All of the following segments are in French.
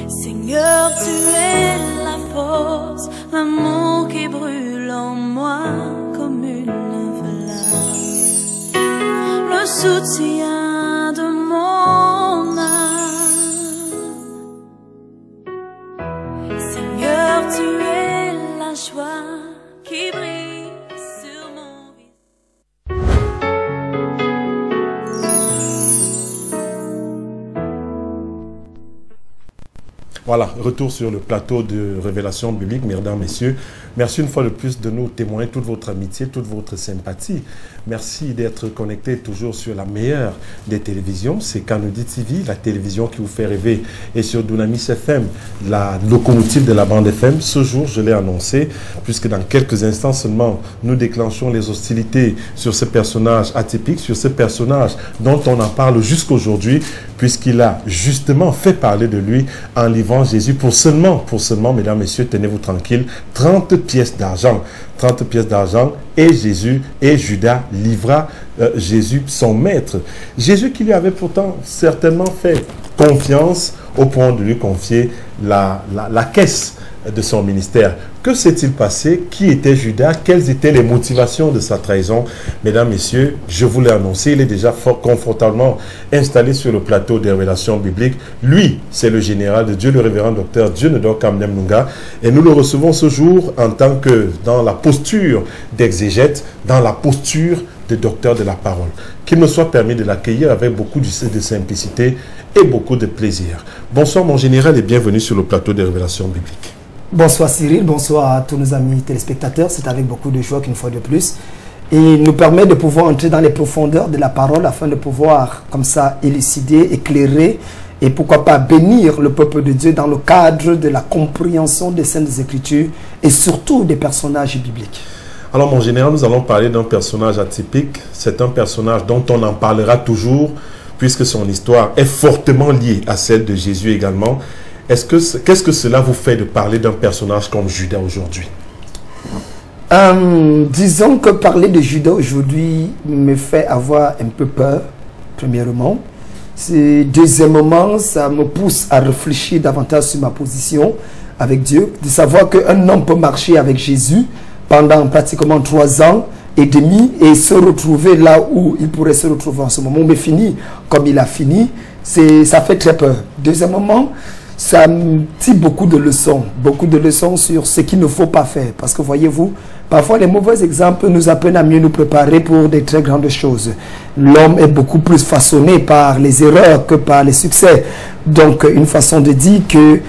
Seigneur, tu es la force, l'amour qui brûle en moi comme une flamme, le soutien de mon âme. Seigneur, tu es la joie qui brille sur mon visage. Voilà, retour sur le plateau de Révélation biblique, mesdames, messieurs. Merci une fois de plus de nous témoigner toute votre amitié, toute votre sympathie. Merci d'être connectés toujours sur la meilleure des télévisions. C'est Kanoudi TV, la télévision qui vous fait rêver. Et sur Dunamis FM, la locomotive de la bande FM. Ce jour, je l'ai annoncé, puisque dans quelques instants seulement, nous déclenchons les hostilités sur ce personnage atypique, sur ce personnage dont on en parle jusqu'aujourd'hui, puisqu'il a justement fait parler de lui en livrant Jésus pour seulement, mesdames, messieurs, tenez-vous tranquilles, 30 pièces d'argent. 30 pièces d'argent, et Jésus et Judas livra Jésus, son maître. Jésus qui lui avait pourtant certainement fait confiance au point de lui confier la caisse de son ministère. Que s'est-il passé? Qui était Judas? Quelles étaient les motivations de sa trahison? Mesdames, messieurs, je vous l'ai annoncé, il est déjà fort confortablement installé sur le plateau des révélations bibliques. Lui, c'est le général de Dieu, le révérend docteur Dieunedor Kamdem Nunga. Et nous le recevons ce jour en tant que dans la posture d'exégète, dans la posture de docteur de la parole. Qu'il me soit permis de l'accueillir avec beaucoup de simplicité et beaucoup de plaisir. Bonsoir mon général et bienvenue sur le plateau des révélations bibliques. Bonsoir Cyril, bonsoir à tous nos amis téléspectateurs. C'est avec beaucoup de joie qu'une fois de plus, il nous permet de pouvoir entrer dans les profondeurs de la parole afin de pouvoir comme ça élucider, éclairer et pourquoi pas bénir le peuple de Dieu dans le cadre de la compréhension des Saintes Écritures et surtout des personnages bibliques. Alors mon général, nous allons parler d'un personnage atypique. C'est un personnage dont on en parlera toujours puisque son histoire est fortement liée à celle de Jésus également. Qu'est-ce que cela vous fait de parler d'un personnage comme Judas aujourd'hui? Disons que parler de Judas aujourd'hui me fait avoir un peu peur, premièrement. Deuxièmement, ça me pousse à réfléchir davantage sur ma position avec Dieu, de savoir qu'un homme peut marcher avec Jésus pendant pratiquement 3 ans et demi et se retrouver là où il pourrait se retrouver en ce moment, mais fini comme il a fini, ça fait très peur. Deuxièmement, ça me dit beaucoup de leçons sur ce qu'il ne faut pas faire. Parce que voyez-vous, parfois les mauvais exemples nous apprennent à mieux nous préparer pour des très grandes choses. L'homme est beaucoup plus façonné par les erreurs que par les succès. Donc une façon de dire que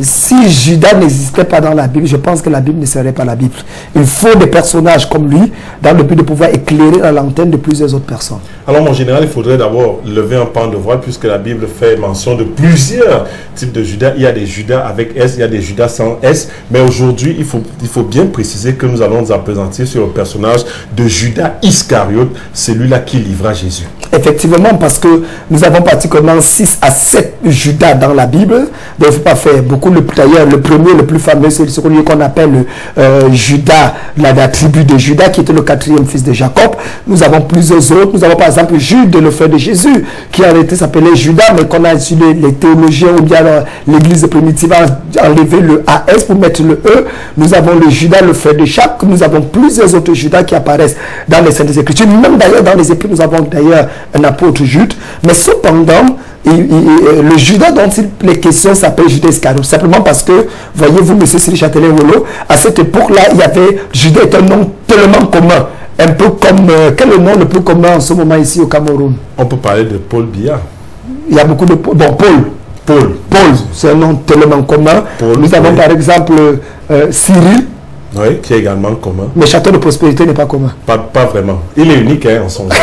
si Judas n'existait pas dans la Bible, je pense que la Bible ne serait pas la Bible. Il faut des personnages comme lui dans le but de pouvoir éclairer la lanterne de plusieurs autres personnes. Alors mon général, il faudrait d'abord lever un pan de voile puisque la Bible fait mention de plusieurs types de Judas. Il y a des Judas avec S, il y a des Judas sans S. Mais aujourd'hui, il faut bien préciser que nous allons nous appesantir sur le personnage de Judas Iscariote, celui-là qui livra Jésus. Effectivement, parce que nous avons pratiquement 6 à 7 Judas dans la Bible. Donc, il ne faut pas faire beaucoup. D'ailleurs, le premier, le plus fameux, c'est celui qu'on appelle Judas, la tribu de Judas, qui était le 4e fils de Jacob. Nous avons plusieurs autres. Nous avons par exemple Jude, le frère de Jésus, qui en été s'appelait Judas, mais qu'on a ici les théologiens ou bien l'église primitive a enlevé le AS pour mettre le E. Nous avons le Judas, le frère de Jacques. Nous avons plusieurs autres Judas qui apparaissent dans les Saintes Écritures. Même d'ailleurs, dans les Épîtres, nous avons d'ailleurs un apôtre Jude. Mais cependant, le Judas dont il est question s'appelle Judas Iscariote. Simplement parce que, voyez-vous, M. Cyril Châtelain-Rollo, à cette époque-là, il y avait Judas est un nom tellement commun. Un peu comme, quel est le nom le plus commun en ce moment ici au Cameroun? On peut parler de Paul Biya. Il y a beaucoup de... Bon, Paul, c'est un nom tellement commun. Nous avons par exemple Cyril. Oui, qui est également commun. Mais Château de Prospérité n'est pas commun. Pas vraiment. Il est unique hein, en son genre.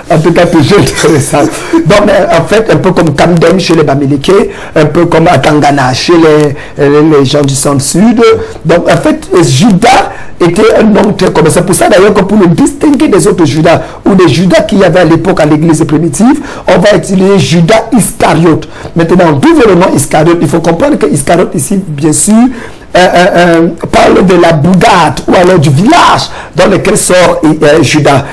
En tout cas, toujours intéressant. Donc, en fait, un peu comme Kamdem chez les Bamileke, un peu comme Atangana chez les gens du centre-sud. Donc, en fait, Judas était un nom très commun. C'est pour ça d'ailleurs que pour le distinguer des autres Judas, ou des Judas qu'il y avait à l'époque à l'église primitive, on va utiliser Judas Iscariote. Maintenant, d'où vient le nom Iscariote? Il faut comprendre que Iscariote ici, bien sûr, parle de la bougade ou alors du village dans lequel sort Judas.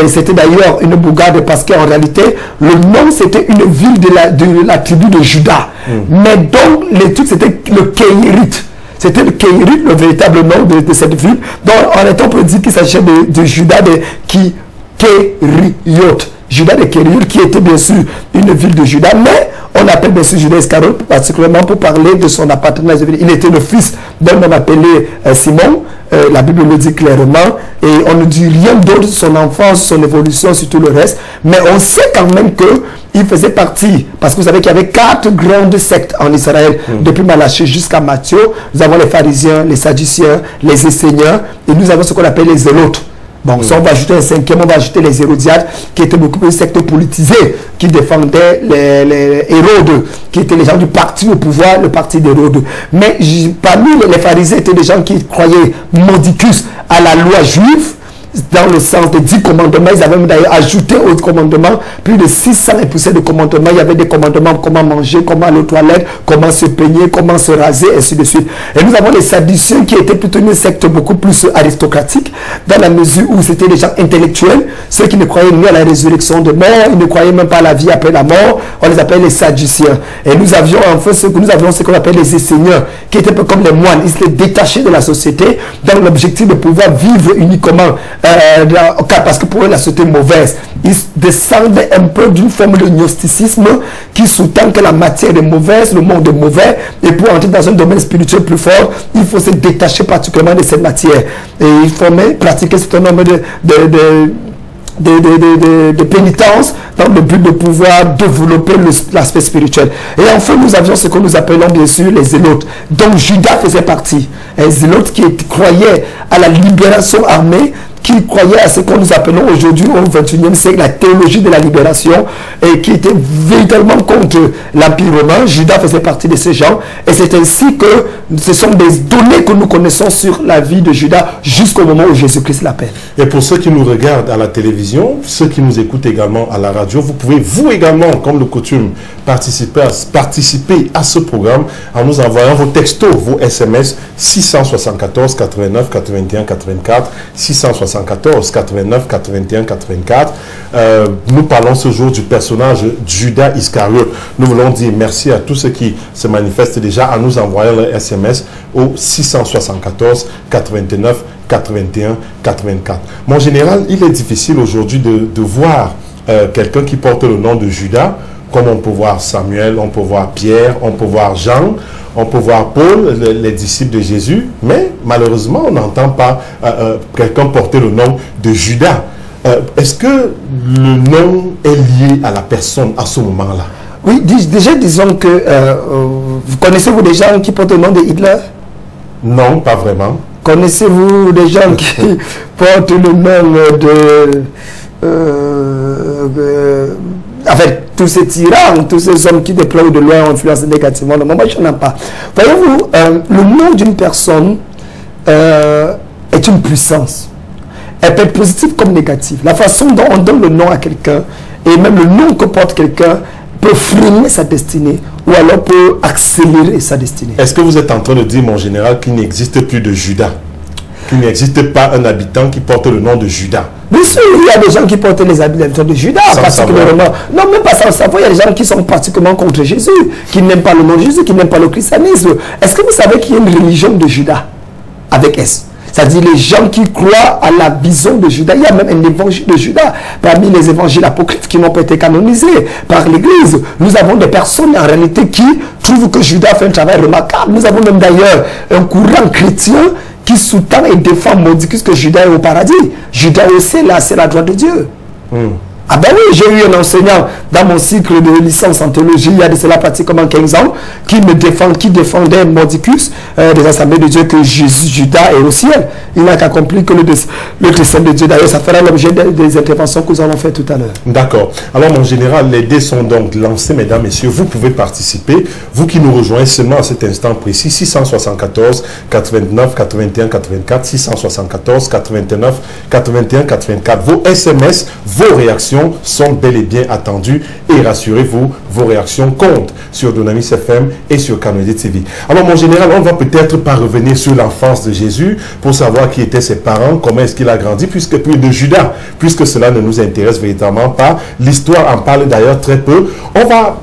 C'était d'ailleurs une bourgade parce qu'en réalité, le nom, c'était une ville de la tribu de Juda. Mais donc, les trucs, c'était le Kéhirite. C'était le Kéhirite, le véritable nom de cette ville. Donc, en réalité, on peut dire qu'il s'agissait de Juda de Kériot. Juda de Kériot, qui était bien sûr une ville de Juda, mais on appelle bien sûr Judas Iscariote, particulièrement pour parler de son appartenance. Il était le fils d'un homme appelé Simon. La Bible le dit clairement, et on ne dit rien d'autre de son enfance, son évolution, sur tout le reste. Mais on sait quand même qu'il faisait partie, parce que vous savez qu'il y avait 4 grandes sectes en Israël, depuis Malachie jusqu'à Matthieu. Nous avons les pharisiens, les sadduciens, les esséniens, et nous avons ce qu'on appelle les zélotes. Bon, ça, on va ajouter un 5e, on va ajouter les Hérodiades, qui étaient beaucoup plus sectes politisés, qui défendaient les Hérodes, qui étaient les gens du parti au pouvoir, le parti d'Hérode. Mais parmi les pharisiens étaient des gens qui croyaient mordicus à la loi juive, dans le sens des 10 commandements. Ils avaient même d'ailleurs ajouté aux commandements plus de 600 et poussières de commandements. Il y avait des commandements, comment manger, comment aller aux toilettes, comment se peigner, comment se raser, ainsi de suite. Et nous avons les Sadduciens qui étaient plutôt une secte beaucoup plus aristocratique, dans la mesure où c'était des gens intellectuels, ceux qui ne croyaient ni à la résurrection de mort, ils ne croyaient même pas à la vie après la mort. On les appelait les Sadduciens. Et nous avions enfin ce qu'on appelle les Esséniens, qui étaient un peu comme les moines. Ils s'étaient détachés de la société dans l'objectif de pouvoir vivre uniquement. Parce que pour eux la société mauvaise, ils descendaient un peu d'une forme de gnosticisme qui sous-tend que la matière est mauvaise, le monde est mauvais, et pour entrer dans un domaine spirituel plus fort, il faut se détacher particulièrement de cette matière, et il faut même pratiquer un certain nombre de pénitence dans le but de pouvoir développer l'aspect spirituel. Et enfin, nous avions ce que nous appelons bien sûr les zélotes, dont Judas faisait partie. Un zélote qui croyait à la libération armée, qui croyait à ce que nous appelons aujourd'hui au XXIe siècle la théologie de la libération, et qui était véritablement contre l'Empire romain. Judas faisait partie de ces gens, et c'est ainsi que ce sont des données que nous connaissons sur la vie de Judas jusqu'au moment où Jésus-Christ l'appelle. Et pour ceux qui nous regardent à la télévision, ceux qui nous écoutent également à la radio, vous pouvez vous également, comme de coutume, participer à ce programme en nous envoyant vos textos, vos SMS 674 89 81 84 674 89 81 84. Nous parlons ce jour du personnage Judas Iscariote. Nous voulons dire merci à tous ceux qui se manifestent déjà en nous envoyant le SMS au 674 89 81 84. Mon général, il est difficile aujourd'hui de voir quelqu'un qui porte le nom de Judas, comme on peut voir Samuel, on peut voir Pierre, on peut voir Jean, on peut voir Paul, les disciples de Jésus, mais malheureusement, on n'entend pas quelqu'un porter le nom de Judas. Est-ce que le nom est lié à la personne à ce moment-là? Oui, déjà disons que vous connaissez-vous des gens qui portent le nom de Hitler? Non, pas vraiment. Connaissez-vous des gens qui portent le nom en fait, tous ces tyrans, tous ces hommes qui déploient de loin influencent négativement le monde? Moi, je n'en ai pas. Voyez-vous, le nom d'une personne est une puissance. Elle peut être positive comme négative. La façon dont on donne le nom à quelqu'un, et même le nom que porte quelqu'un, peut freiner sa destinée, ou alors peut accélérer sa destinée. Est-ce que vous êtes en train de dire, mon général, qu'il n'existe plus de Judas? Qu'il n'existe pas un habitant qui porte le nom de Judas? Bien sûr, il y a des gens qui portent les habitants de Judas, particulièrement. Non, même pas sans le savoir, il y a des gens qui sont particulièrement contre Jésus, qui n'aiment pas le nom de Jésus, qui n'aiment pas le christianisme. Est-ce que vous savez qu'il y a une religion de Judas avec S? C'est-à-dire les gens qui croient à la vision de Judas. Il y a même un évangile de Judas parmi les évangiles apocryphes qui n'ont pas été canonisés par l'Église. Nous avons des personnes en réalité qui trouvent que Judas fait un travail remarquable. Nous avons même d'ailleurs un courant chrétien qui sous-tend et défend Mordicus que Judas est au paradis. Judas aussi, là, c'est la droite de Dieu. Ah ben oui, j'ai eu un enseignant dans mon cycle de licence en théologie, il y a de cela pratiquement 15 ans, qui défendait Mordicus, des assemblées de Dieu, que Judas est au ciel. Il n'a qu'accompli que le dessein de Dieu. D'ailleurs, ça fera l'objet des interventions que nous allons faire tout à l'heure. D'accord. Alors, mon général, les dés sont donc lancés, mesdames, messieurs. Vous pouvez participer. Vous qui nous rejoignez seulement à cet instant précis, 674 89 81 84, 674 89 81 84. Vos SMS, vos réactions réactions sont bel et bien attendues. Et rassurez-vous, vos réactions comptent sur Dunamis FM et sur Canonité TV. Alors, mon général, on va peut-être pas revenir sur l'enfance de Jésus pour savoir qui étaient ses parents, comment est-ce qu'il a grandi, puisque de Judas, puisque cela ne nous intéresse véritablement pas. L'histoire en parle d'ailleurs très peu.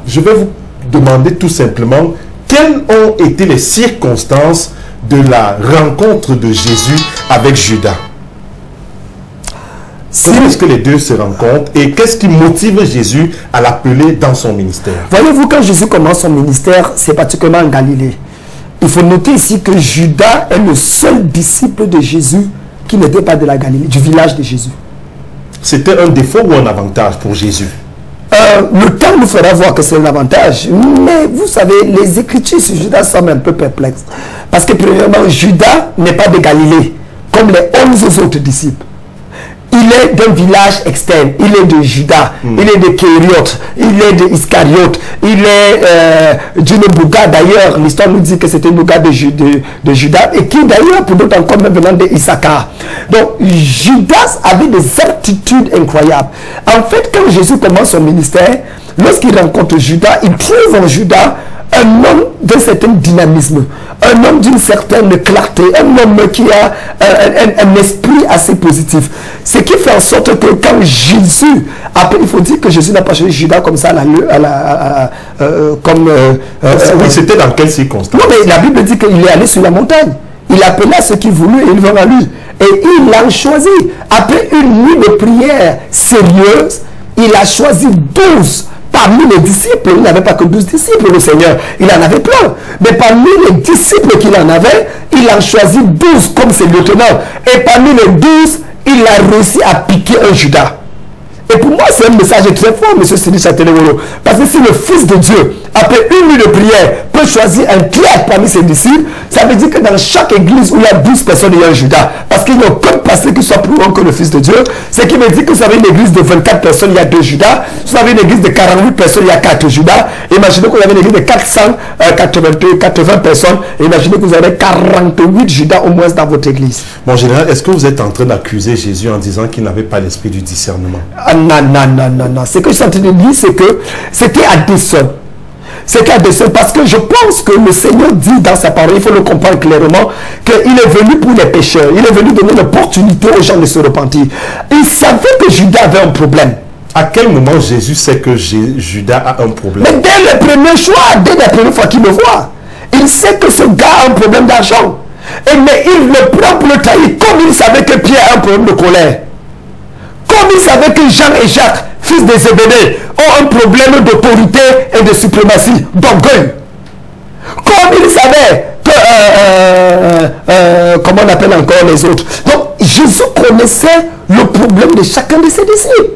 Je vais vous demander tout simplement quelles ont été les circonstances de la rencontre de Jésus avec Judas. Comment est-ce que les deux se rencontrent et qu'est-ce qui motive Jésus à l'appeler dans son ministère? Voyez-vous, quand Jésus commence son ministère, c'est particulièrement en Galilée. Il faut noter ici que Judas est le seul disciple de Jésus qui n'était pas de la Galilée, du village de Jésus. C'était un défaut ou un avantage pour Jésus? Le temps nous fera voir que c'est un avantage. Mais vous savez, les Écritures sur Judas semblent un peu perplexes. Parce que premièrement, Judas n'est pas de Galilée, comme les 11 autres disciples. Il est d'un village externe. Il est de Juda. Il est de Kériote. Il est de Iscariote. Il est d'une bouga. D'ailleurs, l'histoire nous dit que c'était une bouga de Judas. Et qui d'ailleurs, pour d'autres encore, même venant de Issachar. Donc, Judas avait des aptitudes incroyables. En fait, quand Jésus commence son ministère, lorsqu'il rencontre Judas, il trouve en Judas un homme d'un certain dynamisme, un homme d'une certaine clarté, un homme qui a un esprit assez positif. Ce qui fait en sorte que quand Jésus, après il faut dire que Jésus n'a pas choisi Judas comme ça, oui, c'était dans quelles circonstances? Non, mais la Bible dit qu'il est allé sur la montagne. Il appela ceux qui voulaient et ils vinrent à lui. Et il l'a choisi. Après une nuit de prière sérieuse, il a choisi 12. Parmi les disciples, il n'avait pas que 12 disciples, le Seigneur, il en avait plein. Mais parmi les disciples qu'il en avait, il en choisit 12 comme ses lieutenants. Et parmi les 12, il a réussi à piquer un Judas. Et pour moi, c'est un message très fort, M. Sidi Chatelewolo. Parce que si le Fils de Dieu, après une nuit de prière, peut choisir un clerc parmi ses disciples, ça veut dire que dans chaque église où il y a 12 personnes, il y a un Judas. Parce qu'il n'y a aucun pasteur qui soit plus grand que le Fils de Dieu. Ce qui veut dire que vous avez une église de 24 personnes, il y a 2 Judas. Si vous avez une église de 48 personnes, il y a 4 Judas. Imaginez que vous avez une église de 80 personnes. Imaginez que vous avez 48 Judas au moins dans votre église. Mon général, est-ce que vous êtes en train d'accuser Jésus en disant qu'il n'avait pas l'esprit du discernement? Non. Ce que je suis en train de dire, c'est que c'était à dessein. C'était à dessein parce que je pense que le Seigneur dit dans sa parole, il faut le comprendre clairement, qu'il est venu pour les pécheurs. Il est venu donner l'opportunité aux gens de se repentir. Il savait que Judas avait un problème. À quel moment Jésus sait que Judas a un problème? Mais dès le premier choix, dès la première fois qu'il le voit, il sait que ce gars a un problème d'argent. Mais il le prend pour le trahir, comme il savait que Pierre a un problème de colère. Comme il savait que Jean et Jacques, fils de Zébédée, ont un problème d'autorité et de suprématie, d'orgueil. Comme il savait que, comment on appelle encore les autres. Donc, Jésus connaissait le problème de chacun de ses disciples.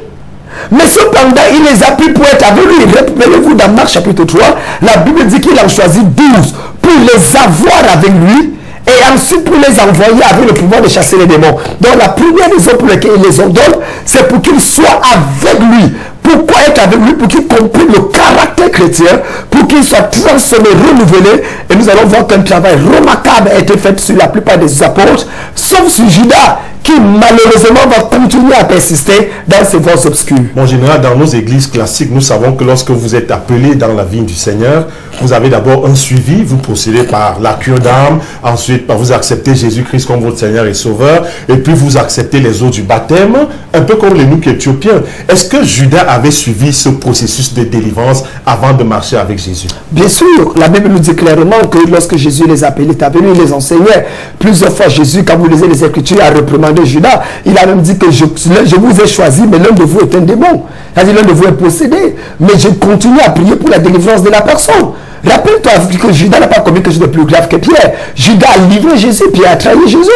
Mais cependant, il les a pris pour être avec lui. Rappelez-vous dans Marc chapitre 3, la Bible dit qu'il en choisit 12 pour les avoir avec lui. Et ensuite pour les envoyer avec le pouvoir de chasser les démons. Donc la première raison pour laquelle il les ordonne, c'est pour qu'ils soient avec lui. Pourquoi être avec lui? Pour qu'ils comprennent le caractère chrétien, pour qu'ils soient transformés, renouvelés. Et nous allons voir qu'un travail remarquable a été fait sur la plupart des apôtres, sauf sur Judas, qui malheureusement va continuer à persister dans ses voies obscures. Mon général, dans nos églises classiques, nous savons que lorsque vous êtes appelé dans la vigne du Seigneur, vous avez d'abord un suivi, vous procédez par la cure d'âme, ensuite vous acceptez Jésus-Christ comme votre Seigneur et Sauveur, et puis vous acceptez les eaux du baptême, un peu comme l'eunuque éthiopien. Est-ce que Judas avait suivi ce processus de délivrance avant de marcher avec Jésus? Bien sûr, la Bible nous dit clairement que lorsque Jésus les appelait, il était venu, il les enseignait. Plusieurs fois, Jésus, quand vous lisez les Écritures, a reprimandé Judas. Il a même dit que je vous ai choisi, mais l'un de vous est un démon. C'est-à-dire l'un de vous est possédé. Mais je continue à prier pour la délivrance de la personne. Rappelle-toi que Judas n'a pas commis quelque chose de plus grave que Pierre. Judas a livré Jésus, Pierre a trahi Jésus.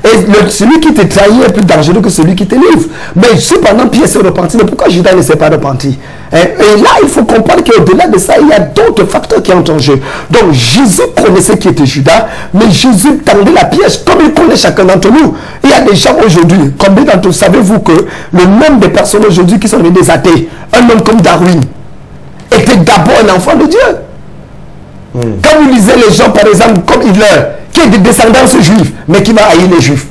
Et celui qui te trahit est plus dangereux que celui qui te livre. Mais cependant, Pierre s'est repenti. Mais pourquoi Judas ne s'est pas repenti? Et là, il faut comprendre qu'au-delà de ça, il y a d'autres facteurs qui entrent en jeu. Donc, Jésus connaissait qui était Judas, mais Jésus tendait la piège comme il connaît chacun d'entre nous. Il y a des gens aujourd'hui, combien d'entre vous savez-vous que le nombre de personnes aujourd'hui qui sont devenues des athées, un homme comme Darwin, était d'abord un enfant de Dieu. Quand vous lisez les gens, par exemple, comme Hitler, qui est de descendance juive, mais qui va haïr les juifs.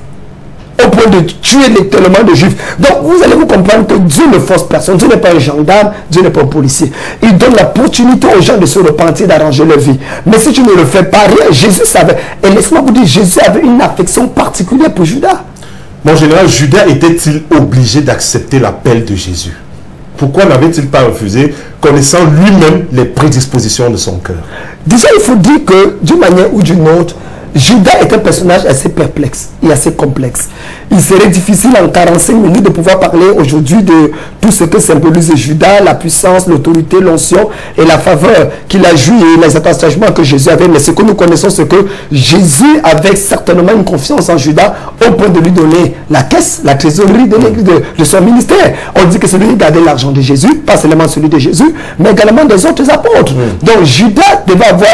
au point de tuer tellement de juifs. Donc vous allez vous comprendre que Dieu ne force personne. Dieu n'est pas un gendarme, Dieu n'est pas un policier. Il donne l'opportunité aux gens de se repentir, d'arranger leur vie. Mais si tu ne le fais pas, rien. Jésus savait. Et laisse-moi vous dire, Jésus avait une affection particulière pour Judas. Mon général, Judas était-il obligé d'accepter l'appel de Jésus? Pourquoi n'avait-il pas refusé, connaissant lui-même les prédispositions de son cœur? Déjà, il faut dire que d'une manière ou d'une autre, Judas est un personnage assez perplexe et assez complexe. Il serait difficile en 45 minutes de pouvoir parler aujourd'hui de tout ce que symbolise Judas, la puissance, l'autorité, l'onction et la faveur qu'il a joui et les attachements que Jésus avait. Mais ce que nous connaissons, c'est que Jésus avait certainement une confiance en Judas au point de lui donner la caisse, la trésorerie de son ministère. On dit que c'est lui qui gardait l'argent de Jésus, pas seulement celui de Jésus, mais également des autres apôtres. Donc Judas devait avoir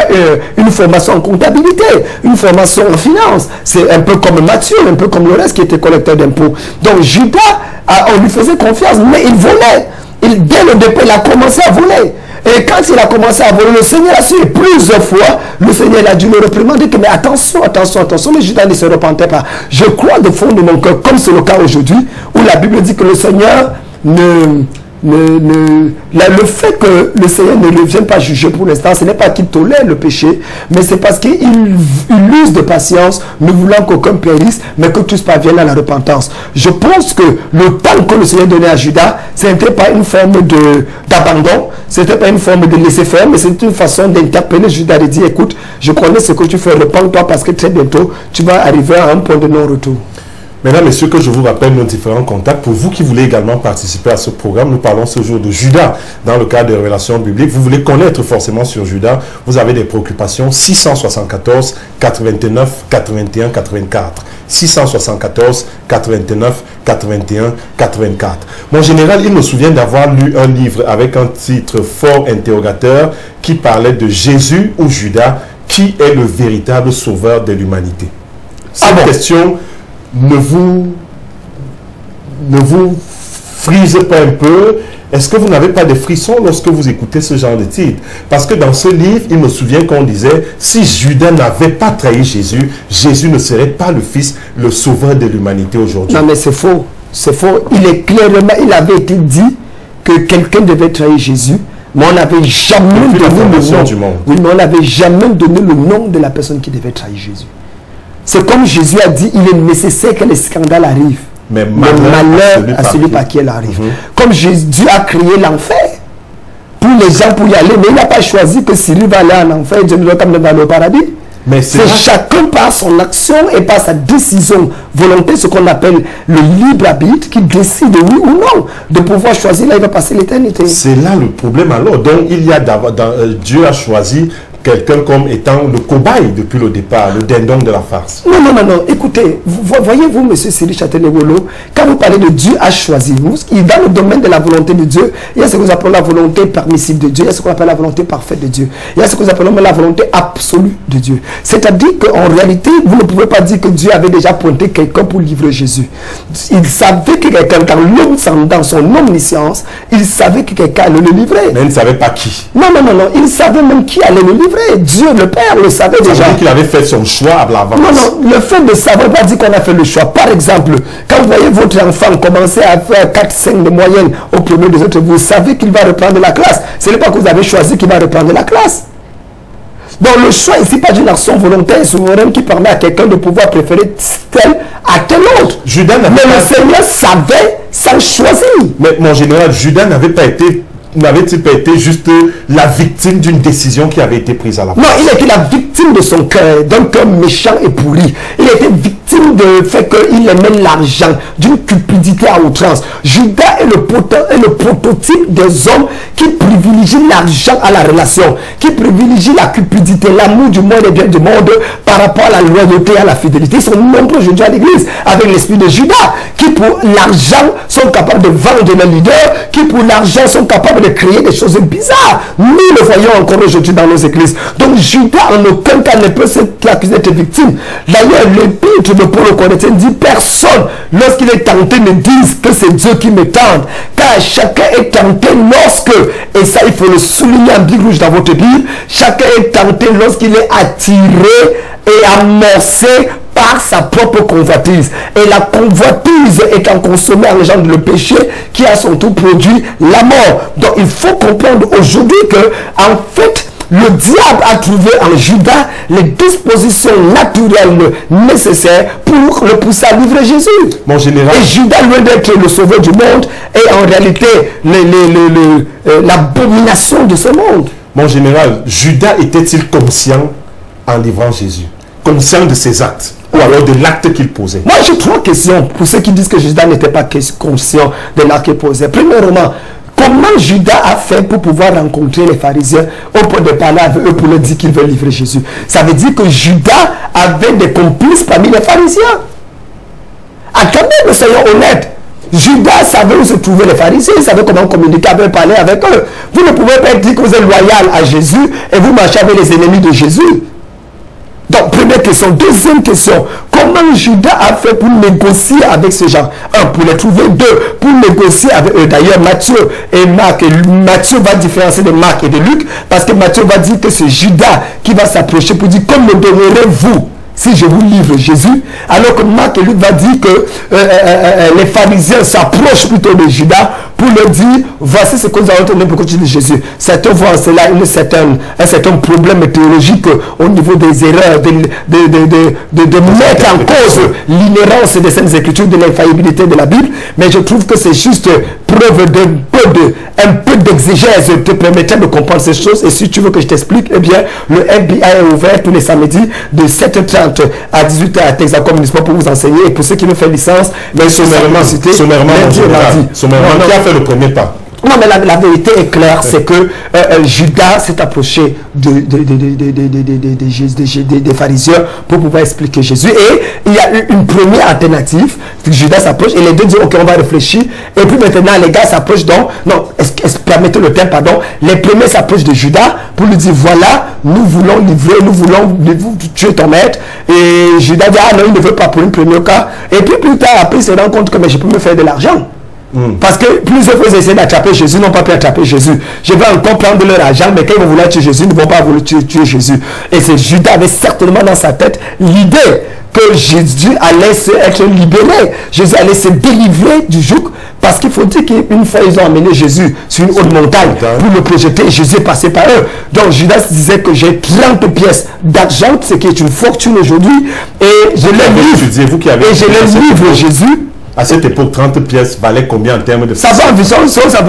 une formation en comptabilité, une formation en finance. C'est un peu comme Matthieu, un peu comme le reste qui était collecteur d'impôts. Donc Judas, on lui faisait confiance, mais il volait. Dès le départ, il a commencé à voler. Et quand il a commencé à voler, le Seigneur a su plusieurs fois, le Seigneur a dû le réprimander que mais attention, attention, attention, mais Judas ne se repentait pas. Je crois de fond de mon cœur, comme c'est le cas aujourd'hui, où la Bible dit que le Seigneur le fait que le Seigneur ne le vienne pas juger pour l'instant, ce n'est pas qu'il tolère le péché, mais c'est parce qu'il use de patience, ne voulant qu'aucun périsse, mais que tous parviennent à la repentance. Je pense que le temps que le Seigneur donnait à Judas, ce n'était pas une forme d'abandon, ce n'était pas une forme de laisser faire, mais c'était une façon d'interpeller Judas, de dire écoute, je connais ce que tu fais, repends-toi parce que très bientôt, tu vas arriver à un point de non-retour. Mesdames, Messieurs, que je vous rappelle nos différents contacts. Pour vous qui voulez également participer à ce programme, nous parlons ce jour de Judas dans le cadre des révélations bibliques. Vous voulez connaître forcément sur Judas, vous avez des préoccupations. 674 89 81 84. 674 89 81 84. Mon général, il me souvient d'avoir lu un livre avec un titre fort interrogateur qui parlait de Jésus ou Judas, qui est le véritable sauveur de l'humanité. Cette question ne vous frise pas un peu? Est-ce que vous n'avez pas de frissons lorsque vous écoutez ce genre de titre? Parce que dans ce livre, il me souvient qu'on disait, si Judas n'avait pas trahi Jésus, Jésus ne serait pas le Fils, le sauveur de l'humanité aujourd'hui. Non mais c'est faux, c'est faux. Il est clairement, il avait été dit que quelqu'un devait trahir Jésus, mais on n'avait jamais donné le nom du monde. Oui, mais on n'avait jamais donné le nom de la personne qui devait trahir Jésus. C'est comme Jésus a dit, il est nécessaire que les scandales arrivent. Mais malheur à celui par qui elle arrive. Comme Dieu a créé l'enfer pour les gens pour y aller, mais il n'a pas choisi que Cyril va aller en enfer et Dieu ne va pas aller au paradis. C'est chacun par son action et par sa décision volonté, ce qu'on appelle le libre arbitre, qui décide oui ou non de pouvoir choisir là il va passer l'éternité. C'est là le problème alors. Donc il y a Dieu a choisi quelqu'un comme étant le cobaye depuis le départ, le dindon de la farce. Non, non, non, non. Écoutez, voyez-vous, monsieur Cyril Châtelain-Wolo, quand vous parlez de Dieu a choisi, dans le domaine de la volonté de Dieu, il y a ce que nous appelons la volonté permissive de Dieu, il y a ce qu'on appelle la volonté parfaite de Dieu, il y a ce que nous appelons la volonté absolue de Dieu. C'est-à-dire qu'en réalité, vous ne pouvez pas dire que Dieu avait déjà pointé quelqu'un pour livrer Jésus. Il savait que quelqu'un, dans son omniscience, il savait que quelqu'un allait le livrer. Mais il ne savait pas qui. Non, non, non, non. Il savait même qui allait le livrer. Dieu, le Père, le savait déjà. Ça veut dire qu'il avait fait son choix à l'avance. Non, non, le fait de savoir pas dire qu'on a fait le choix. Par exemple, quand vous voyez votre enfant commencer à faire 4-5 de moyenne au premier des autres, vous savez qu'il va reprendre la classe. Ce n'est pas que vous avez choisi qu'il va reprendre la classe. Donc le choix ici, pas d'une action volontaire souveraine qui permet à quelqu'un de pouvoir préférer tel à tel autre. Judas n'avait Mais le Seigneur savait sans choisir. Mais mon général, Judas n'avait-il pas été juste la victime d'une décision qui avait été prise à la place? Non, il était la victime de son cœur, d'un cœur méchant et pourri. Il était victime du fait qu'il aimait l'argent, d'une cupidité à outrance. Judas est le prototype des hommes qui privilégient l'argent à la relation, qui privilégient la cupidité, l'amour du monde et bien du monde par rapport à la loyauté et à la fidélité. Ils sont nombreux aujourd'hui à l'église avec l'esprit de Judas, qui pour l'argent sont capables de vendre les leaders, qui pour l'argent sont capables de créer des choses bizarres. Nous le voyons encore aujourd'hui dans nos églises. Donc Judas en aucun cas ne peut s'accuser d'être victime. D'ailleurs, l'épître de Paul aux Corinthiens dit personne, lorsqu'il est tenté, ne dise que c'est Dieu qui me tente. Car chacun est tenté lorsque, et ça il faut le souligner en big rouge dans votre Bible, chacun est tenté lorsqu'il est attiré et amorcé par sa propre convoitise. Et la convoitise étant consommée engendre le péché qui à son tour produit la mort. Donc il faut comprendre aujourd'hui que en fait le diable a trouvé en Judas les dispositions naturelles nécessaires pour le pousser à livrer Jésus. Mon général. Et Judas, loin d'être le sauveur du monde, est en réalité l'abomination de ce monde. Mon général, Judas était-il conscient en livrant Jésus? Conscient de ses actes? Ou alors de l'acte qu'il posait? Moi, j'ai 3 questions pour ceux qui disent que Judas n'était pas conscient de l'acte qu'il posait. Premièrement, comment Judas a fait pour pouvoir rencontrer les pharisiens au point de parler avec eux pour leur dire qu'il veut livrer Jésus? Ça veut dire que Judas avait des complices parmi les pharisiens. Ah, quand même, soyons honnêtes. Judas savait où se trouvaient les pharisiens, il savait comment communiquer avec eux, parler avec eux. Vous ne pouvez pas dire que vous êtes loyal à Jésus et vous marchez avec les ennemis de Jésus. Donc, première question. Deuxième question. Comment Judas a fait pour négocier avec ces gens? 1, pour les trouver. 2, pour négocier avec eux. D'ailleurs, Matthieu et Marc. Matthieu va différencier de Marc et de Luc. Parce que Matthieu va dire que c'est Judas qui va s'approcher pour dire, comme me donnerez-vous si je vous livre Jésus? Alors que Marc et Luc va dire que les pharisiens s'approchent plutôt de Judas pour leur dire, voici ce que nous allons donner pour continuer Jésus. Certains voient cela un certain problème théologique au niveau des erreurs, de mettre en cause l'inhérence des Saintes Écritures, de l'infaillibilité de la Bible. Mais je trouve que c'est juste preuve un peu d'exégèse te permettant de comprendre ces choses. Et si tu veux que je t'explique, eh bien, le FBI est ouvert tous les samedis de 7h30 à 18h à Texas Communisme pour vous enseigner. Et pour ceux qui veulent faire licence, mais sommairement, qui a fait le premier pas? Non, mais la vérité est claire, c'est que Judas s'est approché des pharisiens pour pouvoir expliquer Jésus. Et il y a eu une première alternative. Judas s'approche et les deux disent, ok, on va réfléchir. Et puis maintenant, les gars s'approchent donc, non, permettez le terme, pardon. Les premiers s'approchent de Judas pour lui dire, voilà, nous voulons livrer, nous voulons tuer ton maître. Et Judas dit, ah non, il ne veut pas pour une première cas. Et puis plus tard, après, il se rend compte que mais je peux me faire de l'argent. Parce que plusieurs fois ils essaient d'attraper Jésus, n'ont pas pu attraper Jésus. Je vais encore prendre leur argent, mais quand ils vont vouloir tuer Jésus, ils ne vont pas vouloir tuer Jésus. Et c'est Judas avait certainement dans sa tête l'idée que Jésus allait être libéré. Jésus allait se délivrer du joug. Parce qu'il faut dire qu'une fois ils ont amené Jésus sur une haute montagne pour le projeter, et Jésus est passé par eux. Donc Judas disait que j'ai 30 pièces d'argent, ce qui est une fortune aujourd'hui, et je les livre Jésus. À cette époque, 30 pièces valaient combien en termes de... Ça va environ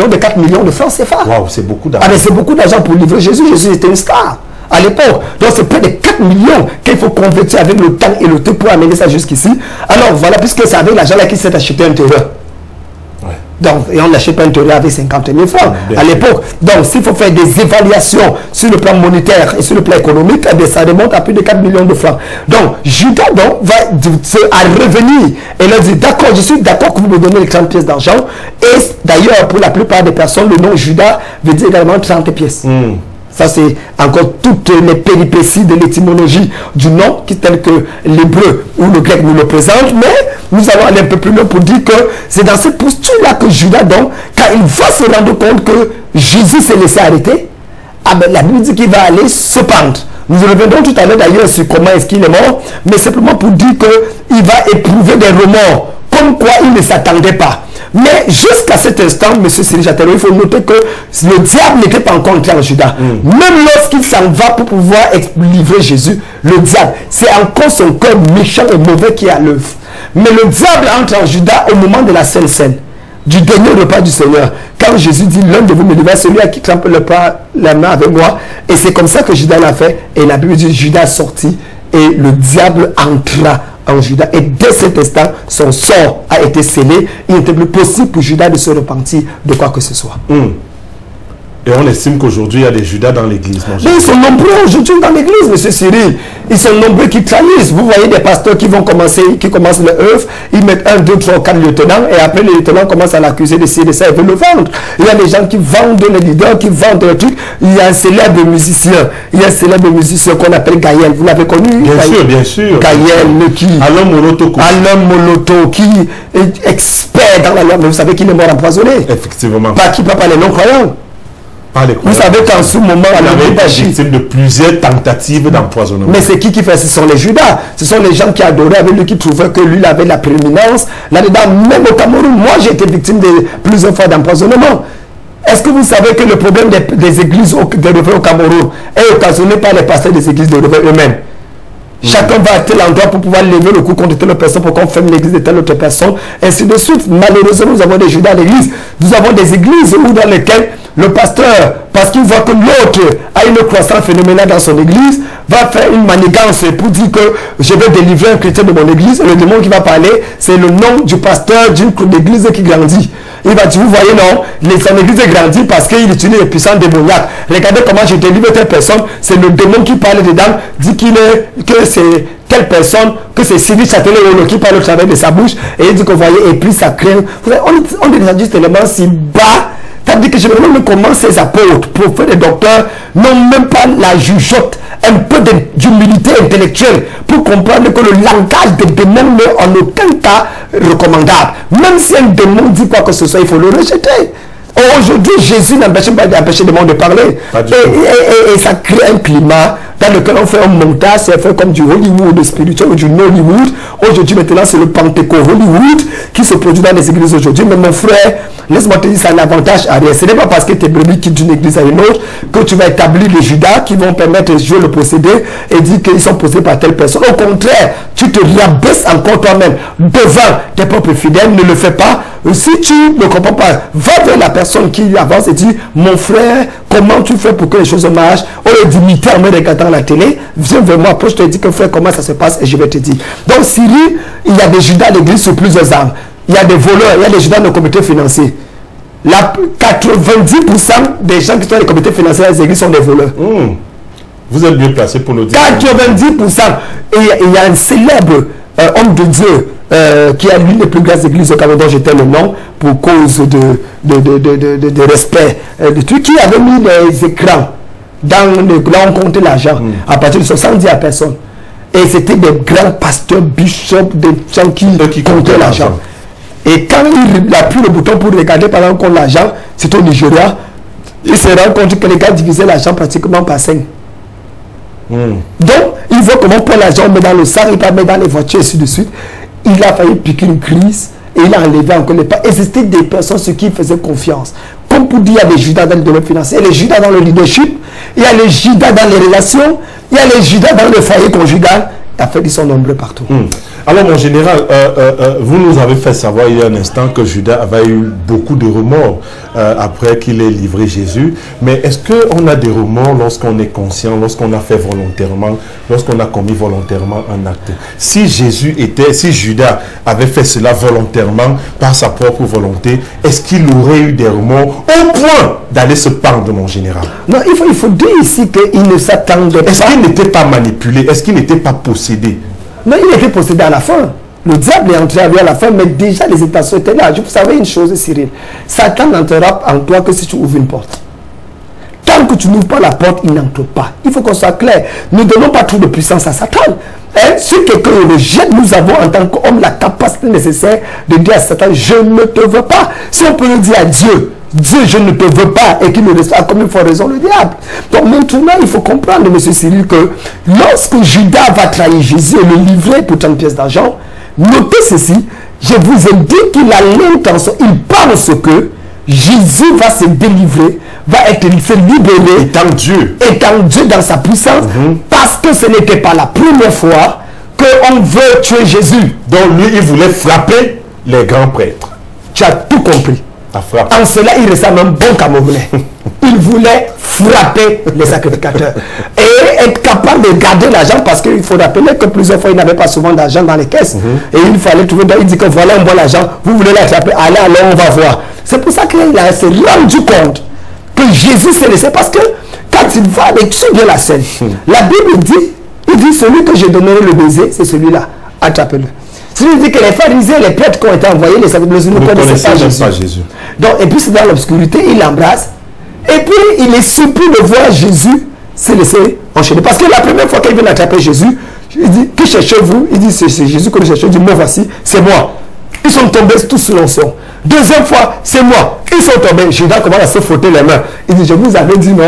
de 4 millions de francs CFA. Waouh, c'est beaucoup d'argent. Ah, mais c'est beaucoup d'argent pour livrer Jésus. Jésus était une star à l'époque. Donc c'est près de 4 millions qu'il faut convertir avec le temps et le temps pour amener ça jusqu'ici. Alors voilà, puisque c'est avec l'argent là qu'il s'est acheté un terrain. Donc, et on n'achète pas un terrain avec 50 000 francs à l'époque. Donc, s'il faut faire des évaluations sur le plan monétaire et sur le plan économique, eh bien, ça remonte à plus de 4 millions de francs. Donc, Judas donc, va revenir et leur dire, d'accord, je suis d'accord que vous me donnez les 30 pièces d'argent. Et d'ailleurs, pour la plupart des personnes, le nom Judas veut dire également 30 pièces. Ça, c'est encore toutes les péripéties de l'étymologie du nom, qui tel que l'hébreu ou le grec nous le présente. Mais nous allons aller un peu plus loin pour dire que c'est dans cette posture-là que Judas, donc, quand il va se rendre compte que Jésus s'est laissé arrêter, ah ben, la Bible dit qu'il va aller se pendre. Nous reviendrons tout à l'heure d'ailleurs sur comment est-ce qu'il est mort, mais simplement pour dire qu'il va éprouver des remords, comme quoi il ne s'attendait pas. Mais jusqu'à cet instant, M. Cyril Châtellerault, il faut noter que le diable n'était pas encore entré en Judas. Même lorsqu'il s'en va pour pouvoir livrer Jésus, le diable, c'est encore son cœur méchant et mauvais qui est à l'œuvre. Mais le diable entre en Judas au moment de la Sainte Seine, du dernier repas du Seigneur. Quand Jésus dit, l'un de vous me livre, celui à qui trempe la main avec moi. Et c'est comme ça que Judas l'a fait. Et la Bible dit, Judas sortit et le diable entra en Judas. Et dès cet instant, son sort a été scellé. Il n'était plus possible pour Judas de se repentir de quoi que ce soit. Et on estime qu'aujourd'hui, il y a des Judas dans l'église. Mais ils sont nombreux aujourd'hui dans l'église, M. Cyril. Ils sont nombreux qui trahissent. Vous voyez des pasteurs qui commencent leur œuvre, ils mettent 1, 2, 3, 4 lieutenants, et après les lieutenants commencent à l'accuser de ci, de ça, et veulent le vendre. Il y a des gens qui vendent les leaders, qui vendent des trucs. Il y a un célèbre musicien qu'on appelle Gaël. Vous l'avez connu? Bien sûr. Gaël, qui Alain Moloto, qui est expert dans la loi. Mais vous savez qu'il est mort empoisonné. Effectivement. Par qui? Pas par les non-croyants. Par les Vous savez qu'en ce moment, il avait été victime de plusieurs tentatives d'empoisonnement. Mais c'est qui fait? Ce sont les Judas. Ce sont les gens qui adoraient avec lui, qui trouvaient que lui il avait la prééminence. Là-dedans, même au Cameroun, moi j'ai été victime de plusieurs fois d'empoisonnement. Est-ce que vous savez que le problème des églises de réveil au Cameroun est occasionné par les pasteurs des églises de réveil eux-mêmes? Chacun va à tel endroit pour pouvoir lever le coup contre telle personne pour qu'on ferme l'église de telle autre personne, ainsi de suite. Malheureusement, nous avons des Judas à l'église. Nous avons des églises où dans lesquelles le pasteur, parce qu'il voit que l'autre a une croissance phénoménale dans son église, va faire une manigance pour dire que je vais délivrer un chrétien de mon église. Et le démon qui va parler, c'est le nom du pasteur d'une église qui grandit. Il va dire, vous voyez, non, son église grandit parce qu'il utilise les puissances démoniaques. Regardez comment je délivre telle personne. C'est le démon qui parle dedans, dit que c'est telle personne, que c'est Sylvie Châtelet qui parle au travers de sa bouche. Et il dit que vous voyez, et puis ça crée. On est descendu tellement si bas. C'est-à-dire que je me demande comment ces apôtres, prophètes et docteurs n'ont même pas la jugeote, un peu d'humilité intellectuelle pour comprendre que le langage des démons n'est en aucun cas recommandable. Même si un démon dit quoi que ce soit, il faut le rejeter. Aujourd'hui, Jésus n'empêche pas d'empêcher les démons de parler. Et ça crée un climat dans lequel on fait un montage, c'est fait comme du Hollywood spirituel ou du Nollywood. Aujourd'hui, maintenant, c'est le Pentecôte Hollywood qui se produit dans les églises aujourd'hui. Mais mon frère, laisse-moi te dire, ça a un avantage à rien. Ce n'est pas parce que tes brebis quittent d'une église à une autre que tu vas établir les Judas qui vont permettre de jouer le possédé et dire qu'ils sont possédés par telle personne. Au contraire, tu te rabaisses encore toi-même devant tes propres fidèles. Ne le fais pas. Si tu ne comprends pas, va vers la personne qui avance et dit, mon frère, comment tu fais pour que les choses marchent? Au lieu d'imiter en me regardant la télé, viens vers moi, après je te dis que frère, comment ça se passe et je vais te dire. Donc Syrie, il y a des Judas à l'église sur plusieurs armes. Il y a des voleurs, il y a des Judas dans le comité financier. 90% des gens qui sont dans les comités financiers des églises sont des voleurs. Vous êtes bien placé pour le dire. 90%. Et il y a un célèbre homme de Dieu qui a l'une des plus grandes églises au Cameroun, dont j'étais le nom, pour cause de respect, de trucs, qui avait mis des écrans là on comptait l'argent à partir de 70 à personne. Et c'était des grands pasteurs, bishops, des gens qui comptaient l'argent. Et quand il a pris le bouton pour regarder pendant qu'on compte l'argent, c'était au Nigeria, il se rend compte que les gars divisaient l'argent pratiquement par 5. Donc, il voit comment prendre l'argent, met dans le sac, il va mettre dans les voitures, et ainsi de suite. Il a failli piquer une crise et il a enlevé encore les pas. Et c'était des personnes sur qui il faisait confiance. Comme pour dire, il y a des Judas dans le domaine financier, il y a les Judas dans le leadership, il y a les Judas dans les relations, il y a les Judas dans le foyer conjugal. En fait, ils sont nombreux partout. Alors, mon général, vous nous avez fait savoir il y a un instant que Judas avait eu beaucoup de remords après qu'il ait livré Jésus. Mais est-ce qu'on a des remords lorsqu'on est conscient, lorsqu'on a fait volontairement, lorsqu'on a commis volontairement un acte? Si Judas avait fait cela volontairement, par sa propre volonté, est-ce qu'il aurait eu des remords au point d'aller se pendre, mon général? Non, il faut dire ici qu'il ne s'attendait pas. Est-ce qu'il n'était pas manipulé? Est-ce qu'il n'était pas possédé? Non, il était possédé à la fin. Le diable est entré à lui à la fin, mais déjà les intentions étaient là. Vous savez une chose, Cyril. Satan n'entrera en toi que si tu ouvres une porte. Tant que tu n'ouvres pas la porte, il n'entre pas. Il faut qu'on soit clair. Ne donnons pas trop de puissance à Satan. Si quelqu'un le jette, nous avons en tant qu'homme la capacité nécessaire de dire à Satan, je ne te veux pas. Si on peut le dire à Dieu, Dieu, je ne te veux pas, et qu'il ne reste pas comme il faut raison le diable. Donc maintenant, il faut comprendre, M. Cyril, que lorsque Judas va trahir Jésus et le livrer pour 30 pièces d'argent, notez ceci, je vous ai dit qu'il a l'intention, il pense que Jésus va se délivrer, va se libérer, étant Dieu dans sa puissance, parce que ce n'était pas la première fois qu'on veut tuer Jésus. Donc lui, il voulait frapper les grands prêtres. Tu as tout compris. En cela, il ressemble un bon Camerounais. Il voulait frapper les sacrificateurs. Et être capable de garder l'argent, parce qu'il faut rappeler que plusieurs fois, il n'avait pas souvent d'argent dans les caisses. Et il fallait trouver, il dit que voilà un bon argent, vous voulez l'attraper, allez, alors on va voir. C'est pour ça qu'il s'est rendu compte que Jésus s'est laissé, parce que quand il va avec bien la scène, la Bible dit, il dit, celui que j'ai donné le baiser, c'est celui-là, attrapez-le. Il dit que les pharisiens, les prêtres qui ont été envoyés, les sacrificateurs ne connaissaient pas Jésus. Donc, et puis c'est dans l'obscurité, il l'embrasse. Et puis il est surpris de voir Jésus se laisser enchaîner. Parce que la première fois qu'il vient attraper Jésus, il dit, qui cherchez-vous? Il dit, c'est Jésus que nous cherchons. Il dit, moi voici, c'est moi. Ils sont tombés tous sous l'onction. Deuxième fois, c'est moi. Ils ils sont tombés. Judas commence à se frotter les mains. Il dit, je vous avais dit non.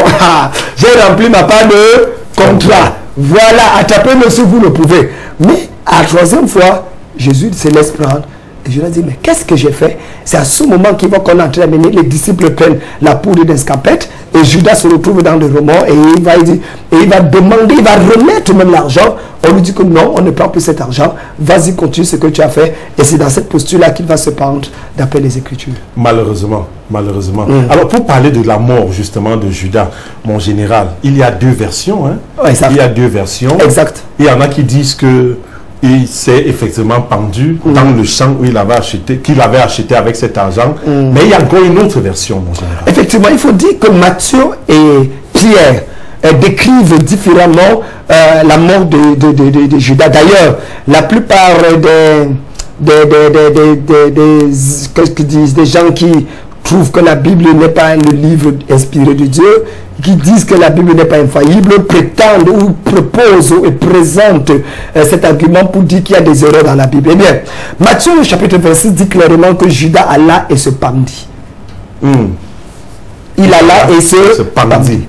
J'ai rempli ma part de contrat. Voilà, attrapez-le si vous le pouvez. Mais à la troisième fois, Jésus se laisse prendre. Et Judas dit, mais qu'est-ce que j'ai fait? C'est à ce moment qu'il va qu'on est en train de mener. Les disciples prennent la poudre d'escampette. Et Judas se retrouve dans le roman. Et il va demander, il va remettre même l'argent. On lui dit que non, on ne prend plus cet argent. Vas-y, continue ce que tu as fait. Et c'est dans cette posture-là qu'il va se pendre d'après les Écritures. Malheureusement. Alors, pour parler de la mort, justement, de Judas, mon général, il y a deux versions. Hein? Ouais, il y a deux versions. Exact. Il y en a qui disent que il s'est effectivement pendu dans le champ où il avait acheté, qu'il avait acheté avec cet argent. Mais il y a encore une autre version, mon général. Effectivement, il faut dire que Matthieu et Pierre décrivent différemment la mort de Judas. D'ailleurs, la plupart des gens qui trouvent que la Bible n'est pas le livre inspiré de Dieu, qui disent que la Bible n'est pas infaillible, prétendent ou proposent et présentent cet argument pour dire qu'il y a des erreurs dans la Bible. Eh bien, Matthieu, le chapitre 26, dit clairement que Judas alla et se pendit. Il alla et se pendit.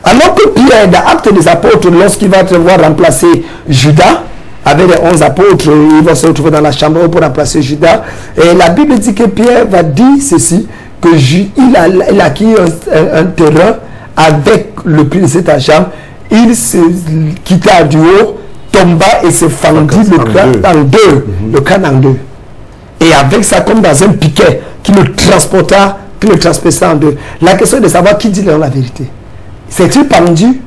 Alors que Pierre, dans Actes des Apôtres, lorsqu'il va devoir remplacer Judas, avec les 11 apôtres, il va se retrouver dans la chambre pour remplacer Judas. Et la Bible dit que Pierre va dire ceci, qu'il a acquis un terrain avec le prix de cet argent. Il se quitta du haut, tomba et se fendit le crâne en deux. Le crâne en deux. Et avec ça, comme dans un piquet, qui le transporta, qui le transperça en deux. La question est de savoir qui dit la vérité. C'est-il pendu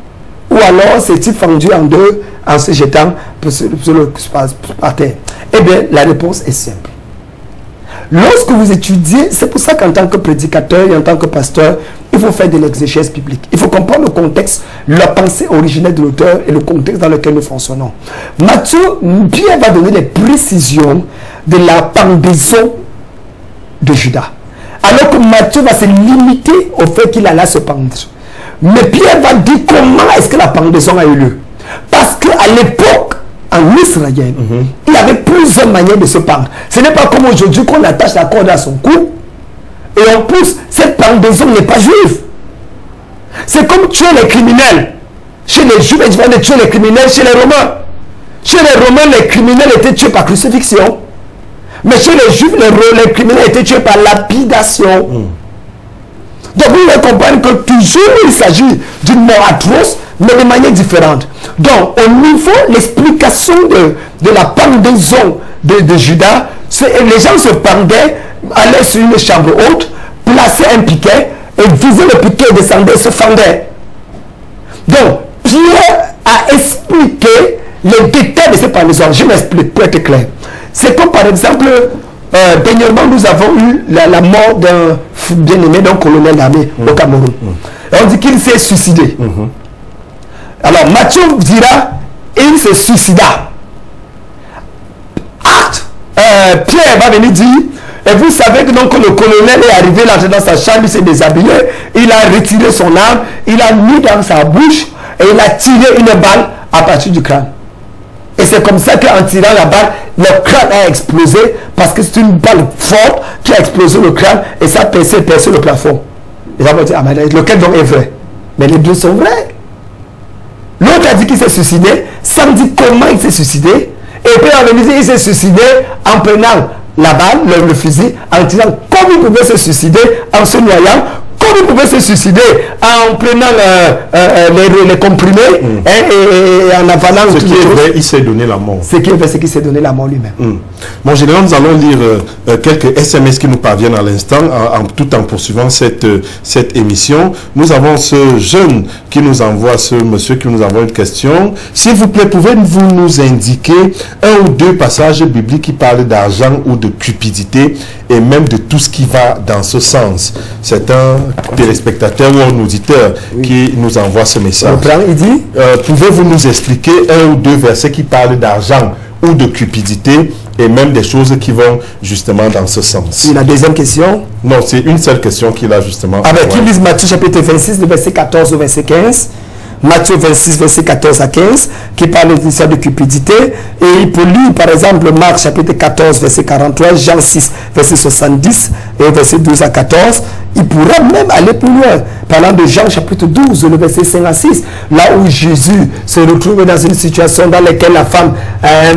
ou alors c'est-il fendu en deux en se jetant par terre? Eh bien, la réponse est simple. Lorsque vous étudiez, c'est pour ça qu'en tant que prédicateur et en tant que pasteur, il faut faire de l'exégèse biblique. Il faut comprendre le contexte, la pensée originelle de l'auteur et le contexte dans lequel nous fonctionnons. Pierre va donner les précisions de la pendaison de Judas. Alors que Matthieu va se limiter au fait qu'il alla se pendre. Mais Pierre va dire comment est-ce que la pendaison a eu lieu. Parce qu'à l'époque, en Israël, il y avait plusieurs manières de se pendre. Ce n'est pas comme aujourd'hui qu'on attache la corde à son cou. Et en plus, cette pendaison n'est pas juive. C'est comme tuer les criminels. Chez les juifs, ils vont tuer les criminels chez les romains. Chez les romains, les criminels étaient tués par crucifixion. Mais chez les juifs, les criminels étaient tués par lapidation. Donc vous devez comprendre que toujours il s'agit d'une mort atroce, mais de manière différente. Donc au niveau l'explication de la pendaison de Judas, les gens se pendaient, allaient sur une chambre haute, plaçaient un piquet, et visaient le piquet, descendaient, se fendaient. Donc Pierre a expliqué les détails de ces pendaisons. Je m'explique pour être clair. C'est comme par exemple, dernièrement nous avons eu la mort d'un bien-aimé, d'un colonel d'armée au Cameroun. Et on dit qu'il s'est suicidé. Alors Matthieu dira, il se suicida. Pierre va venir dire, et vous savez que donc le colonel est arrivé là dans sa chambre, il s'est déshabillé, il a retiré son arme, il a mis dans sa bouche et il a tiré une balle à partir du crâne. Et c'est comme ça qu'en tirant la balle, le crâne a explosé parce que c'est une balle forte qui a explosé le crâne et ça a percé le plafond. Et là, on va dire, ah, mais lequel donc est vrai? Mais les deux sont vrais. L'autre a dit qu'il s'est suicidé sans dire comment il s'est suicidé. Et puis on a dit qu'il s'est suicidé en prenant la balle, le fusil, en tirant comme il pouvait se suicider en se noyant, comme il pouvait se suicider en prenant les comprimés et en avalant. Ce qui est vrai, il s'est donné la mort. Ce qui est vrai, c'est qu'il s'est donné la mort lui-même. Mon général, nous allons lire quelques SMS qui nous parviennent à l'instant, tout en poursuivant cette émission. Nous avons ce jeune qui nous envoie, ce monsieur qui nous envoie une question. S'il vous plaît, pouvez-vous nous indiquer un ou deux passages bibliques qui parlent d'argent ou de cupidité et même de tout ce qui va dans ce sens? C'est un téléspectateur ou un auditeur qui nous envoie ce message. Il dit, pouvez-vous nous expliquer un ou deux versets qui parlent d'argent ou de cupidité et même des choses qui vont justement dans ce sens? La deuxième question? Non, c'est une seule question qu'il a justement. Avec qui lise Matthieu chapitre 26, le verset 14 au verset 15. Matthieu 26, verset 14 à 15, qui parle de l'histoire de cupidité. Et il peut lire, par exemple, Marc chapitre 14, verset 43, Jean 6, verset 70 et verset 12 à 14. Il pourra même aller plus loin. Parlant de Jean chapitre 12, le verset 5 à 6, là où Jésus se retrouve dans une situation dans laquelle la femme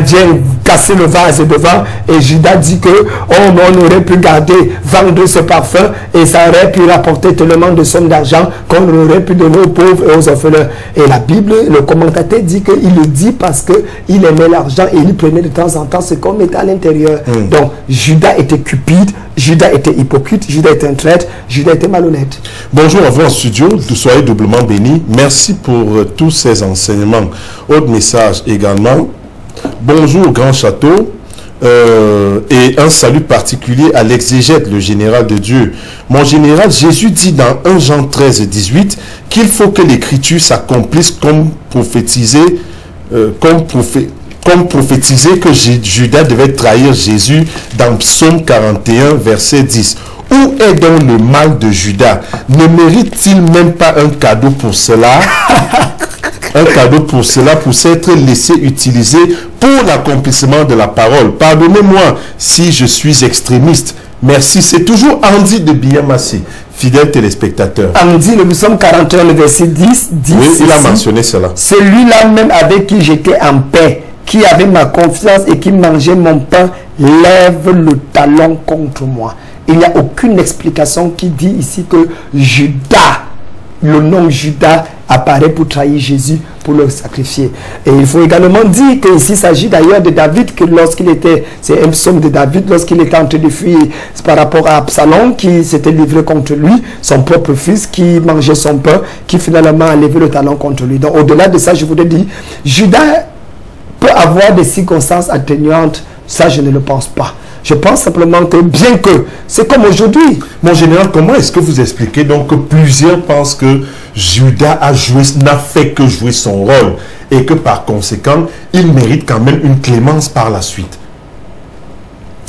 vient casser le vase devant, et Judas dit que on aurait pu garder, vendre ce parfum, et ça aurait pu rapporter tellement de sommes d'argent qu'on aurait pu donner aux pauvres et aux orphelins. Et la Bible, le commentateur dit qu'il le dit parce qu'il aimait l'argent et il prenait de temps en temps ce qu'on mettait à l'intérieur. Donc Judas était cupide, Judas était hypocrite, Judas était un traître, Judas était malhonnête. Bonjour à vous en studio, soyez doublement bénis. Merci pour tous ces enseignements. Autre message également. Bonjour au Grand Château. Et un salut particulier à l'exégète, le général de Dieu. Mon général, Jésus dit dans 1 Jean 13, 18 qu'il faut que l'écriture s'accomplisse comme prophétisé que Judas devait trahir Jésus dans Psaume 41, verset 10. Où est donc le mal de Judas? Ne mérite-t-il même pas un cadeau pour cela? Un cadeau pour cela, pour s'être laissé utiliser pour l'accomplissement de la parole. Pardonnez-moi si je suis extrémiste. Merci. C'est toujours Andy de Biyamassi, fidèle téléspectateur. Andy, le psaume 41, le verset 10, dit oui, il a mentionné cela. Celui-là même avec qui j'étais en paix, qui avait ma confiance et qui mangeait mon pain, lève le talon contre moi. Il n'y a aucune explication qui dit ici que Judas, le nom Judas, apparaît pour trahir Jésus, pour le sacrifier. Et il faut également dire qu'ici il s'agit d'ailleurs de David, que lorsqu'il était, c'est un psaume de David, lorsqu'il était en train de fuir par rapport à Absalom, qui s'était livré contre lui, son propre fils, qui mangeait son pain, qui finalement a levé le talon contre lui. Donc au-delà de ça, je voudrais dire, Judas peut avoir des circonstances atténuantes, ça je ne le pense pas. Je pense simplement que, bien que, c'est comme aujourd'hui. Mon général, comment est-ce que vous expliquez donc que plusieurs pensent que Judas n'a fait que jouer son rôle et que par conséquent, il mérite quand même une clémence par la suite?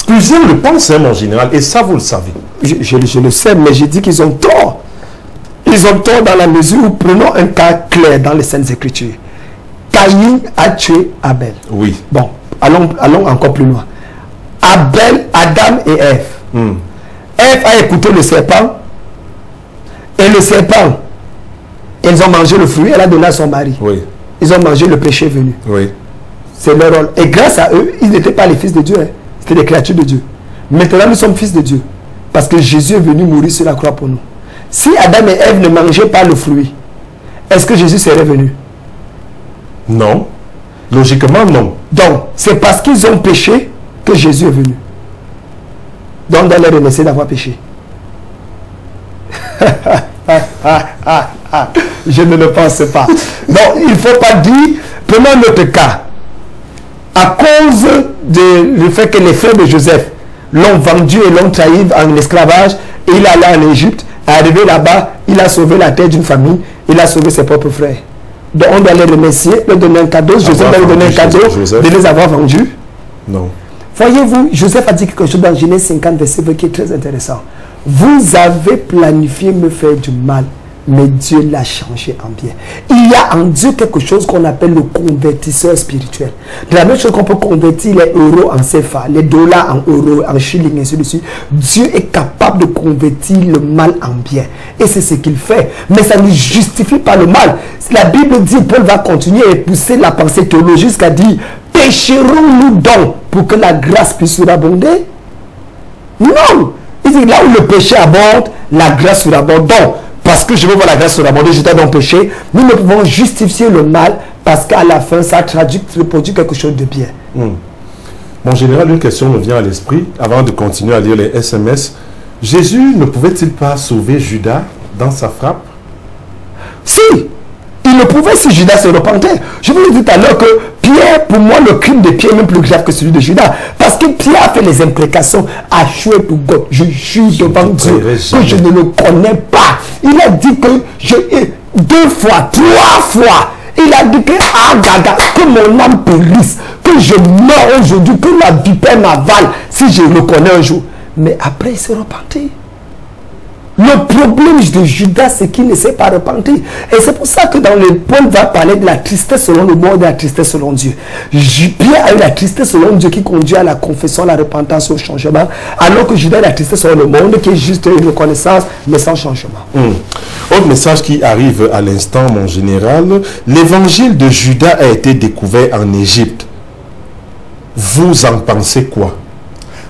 Plusieurs le pensent, hein, mon général, et ça vous le savez. Je le sais, mais j'ai dit qu'ils ont tort. Ils ont tort dans la mesure où, prenons un cas clair dans les Saintes Écritures. Caïn a tué Abel. Oui. Bon, allons encore plus loin. Abel, Adam et Ève. Ève a écouté le serpent. Et le serpent, ils ont mangé le fruit, elle a donné à son mari. Oui. Ils ont mangé le péché venu. Oui. C'est leur rôle. Et grâce à eux, ils n'étaient pas les fils de Dieu. Hein. C'était des créatures de Dieu. Maintenant, nous sommes fils de Dieu. Parce que Jésus est venu mourir sur la croix pour nous. Si Adam et Ève ne mangeaient pas le fruit, est-ce que Jésus serait venu? Non. Logiquement, non. Donc, c'est parce qu'ils ont péché que Jésus est venu. Donc, on doit les remercier d'avoir péché. Je ne le pense pas. Donc, il ne faut pas dire, prenons notre cas. À cause du fait que les frères de Joseph l'ont vendu et l'ont trahi en esclavage, et il est allé en Égypte, arrivé là-bas, il a sauvé la terre d'une famille, il a sauvé ses propres frères. Donc, on doit les remercier, leur donner un cadeau. Joseph doit leur donner un cadeau de les avoir vendus. Non. Voyez-vous, Joseph a dit quelque chose dans Genèse 50, verset 20 qui est très intéressant. Vous avez planifié me faire du mal, mais Dieu l'a changé en bien. Il y a en Dieu quelque chose qu'on appelle le convertisseur spirituel. De la même chose qu'on peut convertir les euros en CFA, les dollars en euros, en shillings, et ainsi de suite. Dieu est capable de convertir le mal en bien. Et c'est ce qu'il fait. Mais ça ne justifie pas le mal. La Bible dit, Paul va continuer à pousser la pensée théologique jusqu'à dire, pécherons-nous donc pour que la grâce puisse surabonder? Non! Il dit, là où le péché abonde, la grâce surabonde. Donc, parce que je veux voir la grâce surabonder, je dois donc pécher. Nous ne pouvons justifier le mal parce qu'à la fin, ça produit quelque chose de bien. Mon général, une question me vient à l'esprit avant de continuer à lire les SMS. Jésus ne pouvait-il pas sauver Judas dans sa frappe? Si! Il le pouvait si Judas se repentait. Je vous l'ai dit tout à l'heure que Pierre, pour moi, le crime de Pierre est même plus grave que celui de Judas. Parce que Pierre a fait les imprécations à swear to God. Je jure devant Dieu que je ne le connais pas. Il a dit que deux fois, trois fois, il a dit que gaga, que mon âme périsse, que je meurs aujourd'hui, que la vipère m'avale si je le connais un jour. Mais après, il s'est repenti. Le problème de Judas, c'est qu'il ne s'est pas repenti. Et c'est pour ça que dans le point, va parler de la tristesse selon le monde et de la tristesse selon Dieu. Pierre a eu la tristesse selon Dieu qui conduit à la confession, à la repentance, au changement, alors que Judas a la tristesse selon le monde qui est juste une reconnaissance, mais sans changement. Autre message qui arrive à l'instant, mon général. L'évangile de Judas a été découvert en Égypte. Vous en pensez quoi?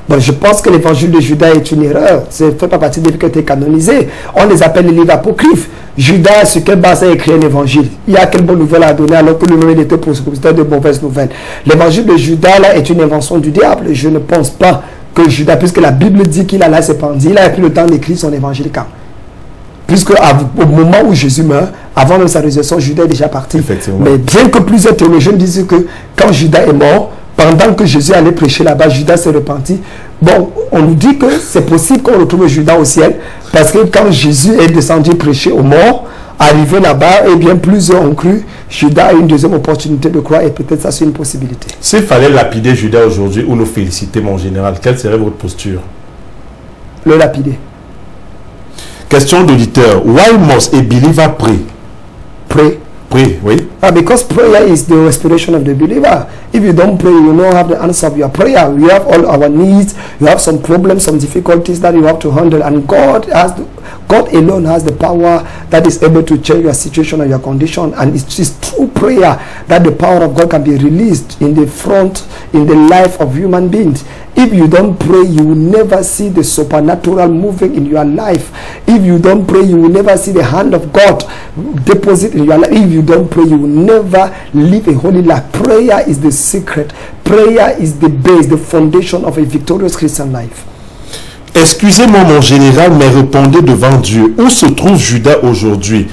Bon, je pense que l'évangile de Judas est une erreur. Ça ne fait pas partie des livres qui ont été canonisés. On les appelle les livres apocryphes. Judas, sur quelle base a écrit un évangile? Il y a quelle bonne nouvelle à donner alors que lui-même était propositeur de mauvaises nouvelles? L'évangile de Judas là est une invention du diable. Je ne pense pas que Judas, puisque la Bible dit qu'il allait se pendre, il a pris le temps d'écrire son évangile quand? Puisque au moment où Jésus meurt, avant même sa résurrection, Judas est déjà parti. Mais bien que plusieurs théologiens disent que quand Judas est mort, pendant que Jésus allait prêcher là-bas, Judas s'est repenti. Bon, on nous dit que c'est possible qu'on retrouve Judas au ciel, parce que quand Jésus est descendu prêcher aux morts, arrivé là-bas, et bien plusieurs ont cru, Judas a une deuxième opportunité de croire, et peut-être ça c'est une possibilité. S'il fallait lapider Judas aujourd'hui ou nous féliciter, mon général, quelle serait votre posture? Le lapider. Question d'auditeur. Why must a believer pray? Pray. Pray, oui. Because prayer is the respiration of the believer. If you don't pray, you don't have the answer of your prayer. We have all our needs. You have some problems, some difficulties that you have to handle. And God alone has the power that is able to change your situation or your condition. And it is through prayer that the power of God can be released in the life of human beings. If you don't pray, you will never see the supernatural moving in your life. If you don't pray, you will never see the hand of God deposit in your life. If you don't pray, you will never live a holy life. Prayer is the secret. Prayer is the base, the foundation of a victorious Christian life. Excusez-moi, mon général, mais répondez devant Dieu. Où se trouve Judas aujourd'hui?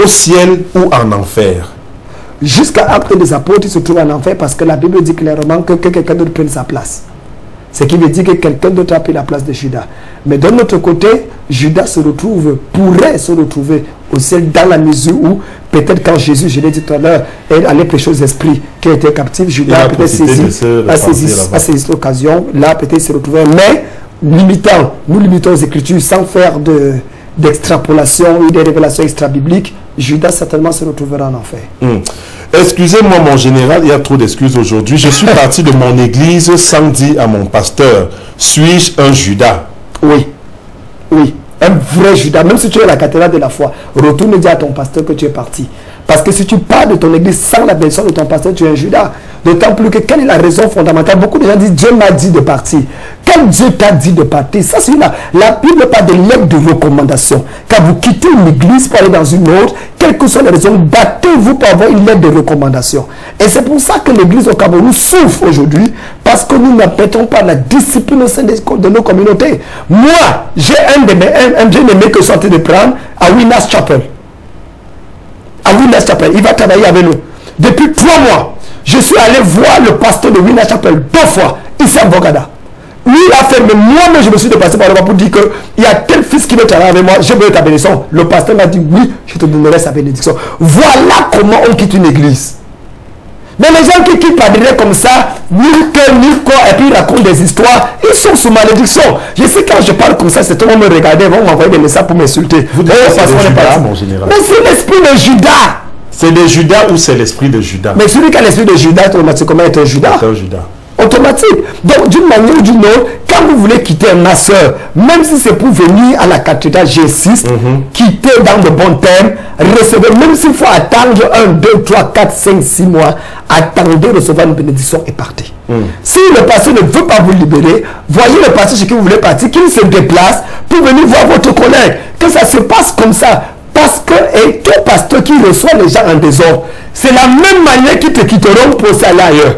Au ciel ou en enfer? Jusqu'à Actes des Apôtres, il se trouve en enfer parce que la Bible dit clairement que quelqu'un d'autre prenne sa place. Ce qui veut dire que quelqu'un d'autre a pris la place de Judas. Mais d'un autre côté, Judas pourrait se retrouver au ciel dans la mesure où, peut-être quand Jésus, je l'ai dit tout à l'heure, allait prêcher aux esprits qui étaient captifs, Judas peut-être saisi l'occasion, là peut-être se retrouver. Mais nous limitons aux Écritures sans faire d'extrapolation ou des révélations extra-bibliques, Judas certainement se retrouvera en enfer. Excusez-moi, mon général, il y a trop d'excuses aujourd'hui. Je suis parti de mon église sans dire à mon pasteur, suis-je un Judas? Oui, oui, un vrai Judas. Même si tu es à la cathédrale de la foi, retourne dire à ton pasteur que tu es parti. Parce que si tu pars de ton église sans la bénédiction de ton pasteur, tu es un Judas. D'autant plus que quelle est la raison fondamentale? Beaucoup de gens disent, Dieu m'a dit de partir. Quand Dieu t'a dit de partir, ça c'est là. La Bible parle de lettre de recommandation. Quand vous quittez une église pour aller dans une autre, quelles que soient les raisons, battez-vous pour avoir une lettre de recommandation. Et c'est pour ça que l'église au Cameroun souffre aujourd'hui, parce que nous n'apprêtons pas la discipline au sein de nos communautés. Moi, j'ai un bien-aimé que je suis en train de prendre à Winners Chapel. À Winners Chapel, il va travailler avec nous. Depuis 3 mois, je suis allé voir le pasteur de Winners Chapel 2 fois, Issa Bogada. Lui, il a fait, mais moi-même, je me suis déplacé par là pour dire qu'il y a tel fils qui veut travailler avec moi, je veux ta bénédiction. Le pasteur m'a dit, oui, je te donnerai sa bénédiction. Voilà comment on quitte une église. Mais les gens qui quittent la bénédiction comme ça, ni cœur, ni corps, et puis ils racontent des histoires, ils sont sous malédiction. Je sais quand je parle comme ça, c'est tout le monde me regarder, ils vont m'envoyer des messages pour m'insulter. Vous dites que c'est Judas, mon général. Mais c'est l'esprit de Judas. C'est de Judas ou c'est l'esprit de Judas? Mais celui qui a l'esprit de Judas, automatiquement est un Judas. C'est un Judas. Automatique. Donc, d'une manière ou d'une autre, quand vous voulez quitter ma soeur, même si c'est pour venir à la cathédrale, j'insiste, quittez dans de bons termes, recevez, même s'il faut attendre 1, 2, 3, 4, 5, 6 mois, attendez, recevoir une bénédiction et partez. Si le pasteur ne veut pas vous libérer, voyez le pasteur chez qui vous voulez partir, qu'il se déplace pour venir voir votre collègue. Que ça se passe comme ça. Parce que et tout pasteur qui reçoit les gens en désordre, c'est la même manière qu'ils te quitteront pour s'aller ailleurs.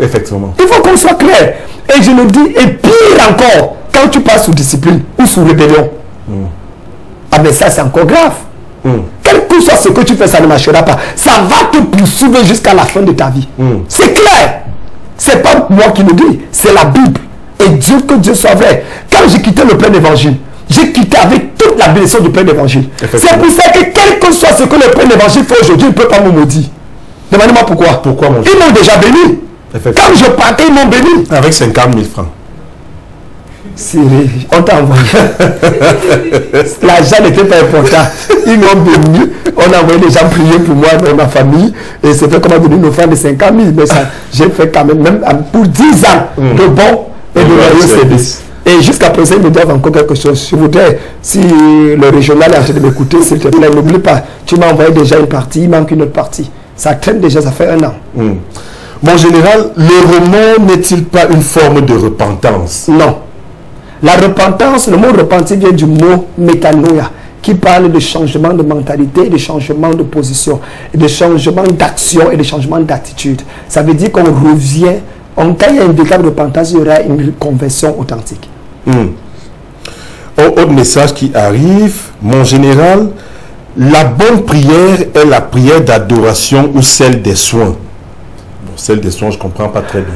Effectivement. Il faut qu'on soit clair. Et je le dis, et pire encore, quand tu passes sous discipline ou sous rébellion. Ah mais ça c'est encore grave. Quel que soit ce que tu fais, ça ne marchera pas. Ça va te poursuivre jusqu'à la fin de ta vie. C'est clair. C'est pas moi qui le dis, c'est la Bible. Et Dieu, que Dieu soit vrai. Quand j'ai quitté le plein évangile, j'ai quitté avec toute la bénédiction du plein évangile. C'est pour ça que quel que soit ce que le plein évangile fait aujourd'hui, il ne peut pas me maudire. Demandez-moi pourquoi. Pourquoi, mon Ils m'ont déjà béni. Quand je partais, ils m'ont béni. Avec 50 000 francs. Cyril, on t'a envoyé. L'argent n'était pas important. Ils m'ont béni. On a envoyé les gens prier pour moi dans ma famille. Et c'est fait comme donner une offrande de 50 000. Mais ça, j'ai fait quand même pour 10 ans de bon et de loyaux service. Et jusqu'à présent, ils me doivent encore quelque chose. Je voudrais, si le régional est en train de m'écouter, s'il te plaît, n'oublie pas, tu m'as envoyé déjà une partie, il manque une autre partie. Ça traîne déjà, ça fait 1 an. Mon général, le roman n'est-il pas une forme de repentance? Non. La repentance, le mot repentir vient du mot métanoïa, qui parle de changement de mentalité, de changement de position, de changement d'action et de changement d'attitude. Ça veut dire qu'on revient, quand il y a une véritable repentance, il y aura une conversion authentique. Autre message qui arrive, mon général, la bonne prière est la prière d'adoration ou celle des soins? Bon, celle des soins, je ne comprends pas très bien.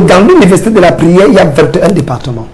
Dans l'université de la prière, il y a 21 départements.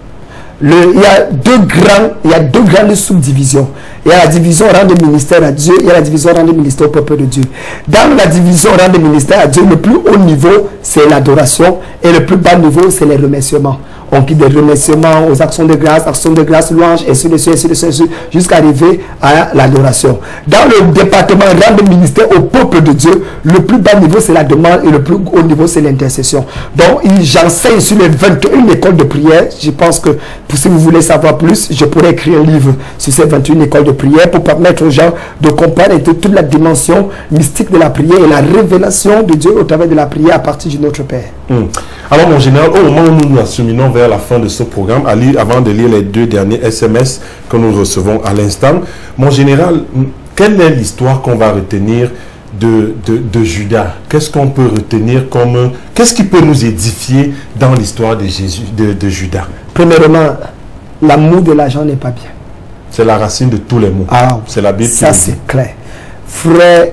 Il y a deux grandes subdivisions. Il y a la division rendre ministère à Dieu, il y a la division rendre ministère au peuple de Dieu. Dans la division rendre ministère à Dieu, le plus haut niveau, c'est l'adoration, et le plus bas niveau, c'est les remerciements. On quitte des remerciements aux actions de grâce, louanges, et ainsi de suite, jusqu'à arriver à l'adoration. Dans le département rendre ministère au peuple de Dieu, le plus bas niveau, c'est la demande, et le plus haut niveau, c'est l'intercession. Donc, j'enseigne sur les 21 écoles de prière. Je pense que, si vous voulez savoir plus, je pourrais écrire un livre sur ces 21 écoles de prière pour permettre aux gens de comprendre toute la dimension mystique de la prière et la révélation de Dieu au travers de la prière à partir de notre Père. Alors, mon général, au moment où nous nous acheminons vers la fin de ce programme, avant de lire les 2 derniers SMS que nous recevons à l'instant, mon général, quelle est l'histoire qu'on va retenir de Judas? Qu'est-ce qu'on peut retenir comme... Qu'est-ce qui peut nous édifier dans l'histoire de Judas? Premièrement, l'amour de l'argent n'est pas bien. C'est la racine de tous les maux. C'est la Bible. Ça, c'est clair. Frère,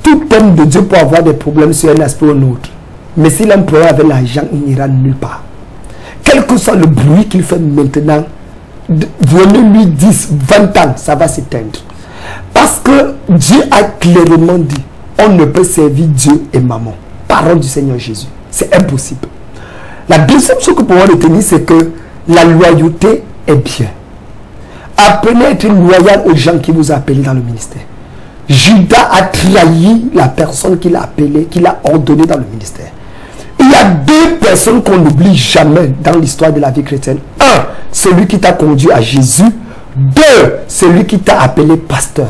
tout homme de Dieu peut avoir des problèmes sur un aspect ou un autre. Mais s'il a un problème avec l'argent, il n'ira nulle part. Quel que soit le bruit qu'il fait maintenant, donnez-lui 10, 20 ans, ça va s'éteindre. Parce que Dieu a clairement dit, on ne peut servir Dieu et maman. Parole du Seigneur Jésus. C'est impossible. La deuxième chose que nous pouvons retenir, c'est que la loyauté est bien. Apprenez à être loyal aux gens qui vous appellent dans le ministère. Judas a trahi la personne qu'il a appelée, qu'il a ordonnée dans le ministère. Il y a 2 personnes qu'on n'oublie jamais dans l'histoire de la vie chrétienne. 1, celui qui t'a conduit à Jésus. 2, celui qui t'a appelé pasteur.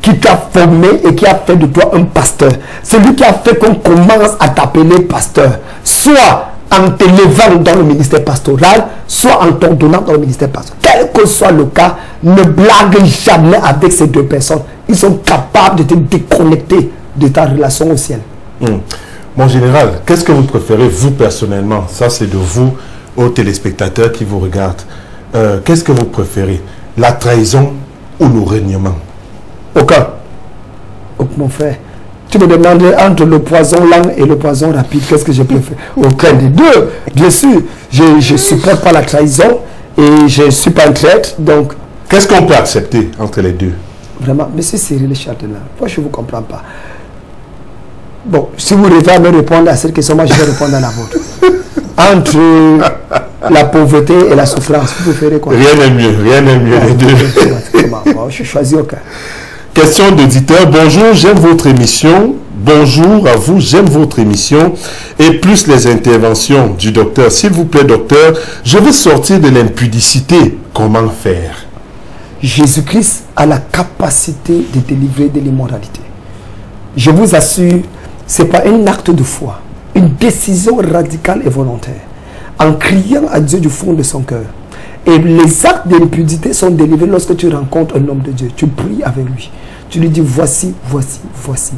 Qui t'a formé et qui a fait de toi un pasteur. Celui qui a fait qu'on commence à t'appeler pasteur. Soit en t'élevant dans le ministère pastoral, soit en t'ordonnant dans le ministère pastoral. Quel que soit le cas, ne blague jamais avec ces 2 personnes. Ils sont capables de te déconnecter de ta relation au ciel. Mon général, qu'est-ce que vous préférez, vous personnellement? Ça, c'est de vous, aux téléspectateurs qui vous regardent. Qu'est-ce que vous préférez? La trahison ou le reniement? Aucun. Mon frère, tu me demandes entre le poison lent et le poison rapide, qu'est-ce que je préfère? Aucun des deux. Bien sûr, je ne supporte pas la trahison et je ne suis pas un traître, donc... Qu'est-ce qu'on peut accepter entre les deux? Vraiment, monsieur Cyril Châtelain, moi je ne vous comprends pas. Bon, si vous rêvez à me répondre à cette question, moi je vais répondre à la vôtre. Entre la pauvreté et la souffrance, vous préférez quoi? Rien n'est mieux, les deux. Bon, je choisis aucun. Question d'auditeur. Bonjour, j'aime votre émission. Bonjour à vous, j'aime votre émission et plus les interventions du docteur. S'il vous plaît, docteur, je veux sortir de l'impudicité. Comment faire? Jésus-Christ a la capacité de délivrer de l'immoralité. Je vous assure, ce n'est pas un acte de foi, une décision radicale et volontaire, en criant à Dieu du fond de son cœur. Et les actes d'impudicité sont délivrés lorsque tu rencontres un homme de Dieu. Tu pries avec lui. Tu lui dis, voici, voici, voici.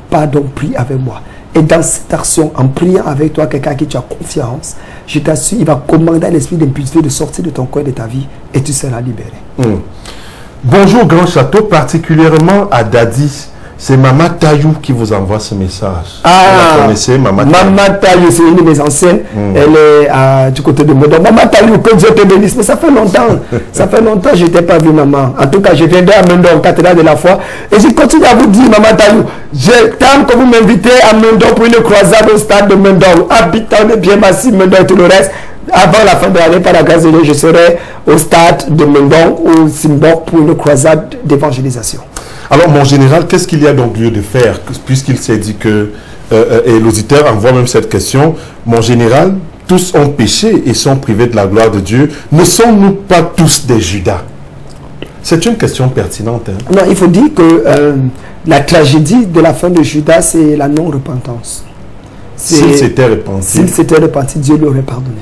Pardon, prie avec moi. Et dans cette action, en priant avec toi, quelqu'un à qui tu as confiance, je t'assure, il va commander à l'esprit d'impudicité de sortir de ton corps et de ta vie et tu seras libéré. Bonjour Grand Château, particulièrement à Dadis. C'est Maman Taillou qui vous envoie ce message. Vous la connaissez, Maman Taillou, c'est une de mes anciennes. Elle est du côté de Modon. Maman Taillou, que Dieu te bénisse. Mais ça fait longtemps. Ça fait longtemps que je n'étais pas vu, maman. En tout cas, je viendrai à Mendon, cathédrale de la foi. Et je continue à vous dire, Maman Taillou, tant que vous m'invitez à Mendon pour une croisade au stade de Mendon, habitant de bien massif, Mendon et tout le reste, avant la fin de l'année, par la grâce de Dieu, je serai au stade de Mendong ou Simbok pour une croisade d'évangélisation. Alors, mon général, qu'est-ce qu'il y a donc lieu de faire, puisqu'il s'est dit que, et l'auditeur envoie même cette question, mon général, tous ont péché et sont privés de la gloire de Dieu. Ne sommes-nous pas tous des Judas? C'est une question pertinente. Hein? Non, il faut dire que la tragédie de la fin de Judas, c'est la non-repentance. S'il s'était repenti. S'il s'était repenti, Dieu l'aurait pardonné.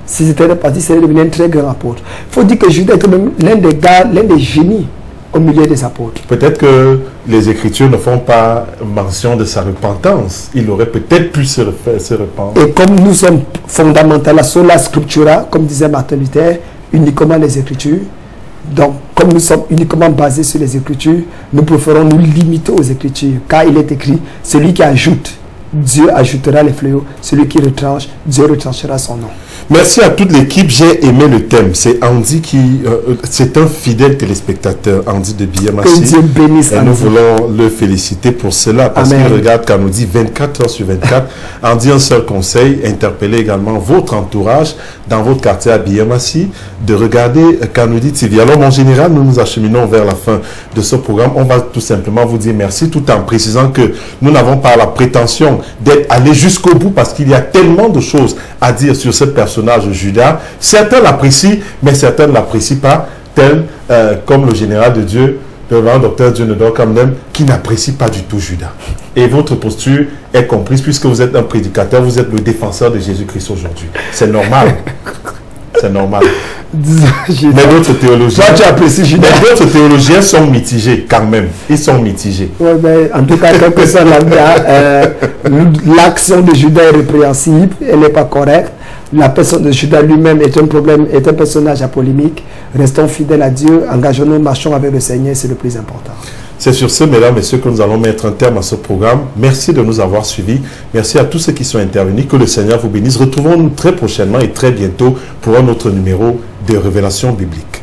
S'il s'était repenti, c'est devenu un très grand apôtre. Il faut dire que Judas est même l'un des gars, l'un des génies au milieu des apôtres. Peut-être que les Écritures ne font pas mention de sa repentance. Il aurait peut-être pu se repentre. Et comme nous sommes fondamentaux, la sola scriptura, comme disait Martin Luther, uniquement les Écritures. Donc, comme nous sommes uniquement basés sur les Écritures, nous préférons nous limiter aux Écritures. Car il est écrit, celui qui ajoute, Dieu ajoutera les fléaux. Celui qui retranche, Dieu retranchera son nom. Merci à toute l'équipe. J'ai aimé le thème. C'est Andy qui... c'est un fidèle téléspectateur, Andy de Biyamassi. Que Dieu bénisse et Andy. nous voulons le féliciter pour cela. Parce qu'il regarde Kanoudi 24 heures sur 24. Andy, un seul conseil, interpellez également votre entourage dans votre quartier à Biyamassi de regarder Kanoudi TV. Alors, mon général, nous nous acheminons vers la fin de ce programme. On va tout simplement vous dire merci tout en précisant que nous n'avons pas la prétention d'être allés jusqu'au bout parce qu'il y a tellement de choses à dire sur ce personnage Judas. Certains l'apprécient, mais certains ne l'apprécient pas, tel comme le général de Dieu, le grand docteur Dionedor Kamnem, qui n'apprécie pas du tout Judas. Et votre posture est comprise puisque vous êtes un prédicateur, vous êtes le défenseur de Jésus-Christ aujourd'hui. C'est normal. C'est normal. Mais d'autres théologiens, toi, tu apprécies Judas. Mais d'autres théologiens sont mitigés quand même. Ils sont mitigés. Ouais, mais en tout cas, quel que soit l'action de Judas est répréhensible, elle n'est pas correcte. La personne de Judas lui-même est un problème, est un personnage à polémique. Restons fidèles à Dieu, engageons-nous, marchons avec le Seigneur, c'est le plus important. C'est sur ce, mesdames, messieurs, que nous allons mettre un terme à ce programme. Merci de nous avoir suivis. Merci à tous ceux qui sont intervenus. Que le Seigneur vous bénisse. Retrouvons-nous très prochainement et très bientôt pour un autre numéro de Révélation biblique.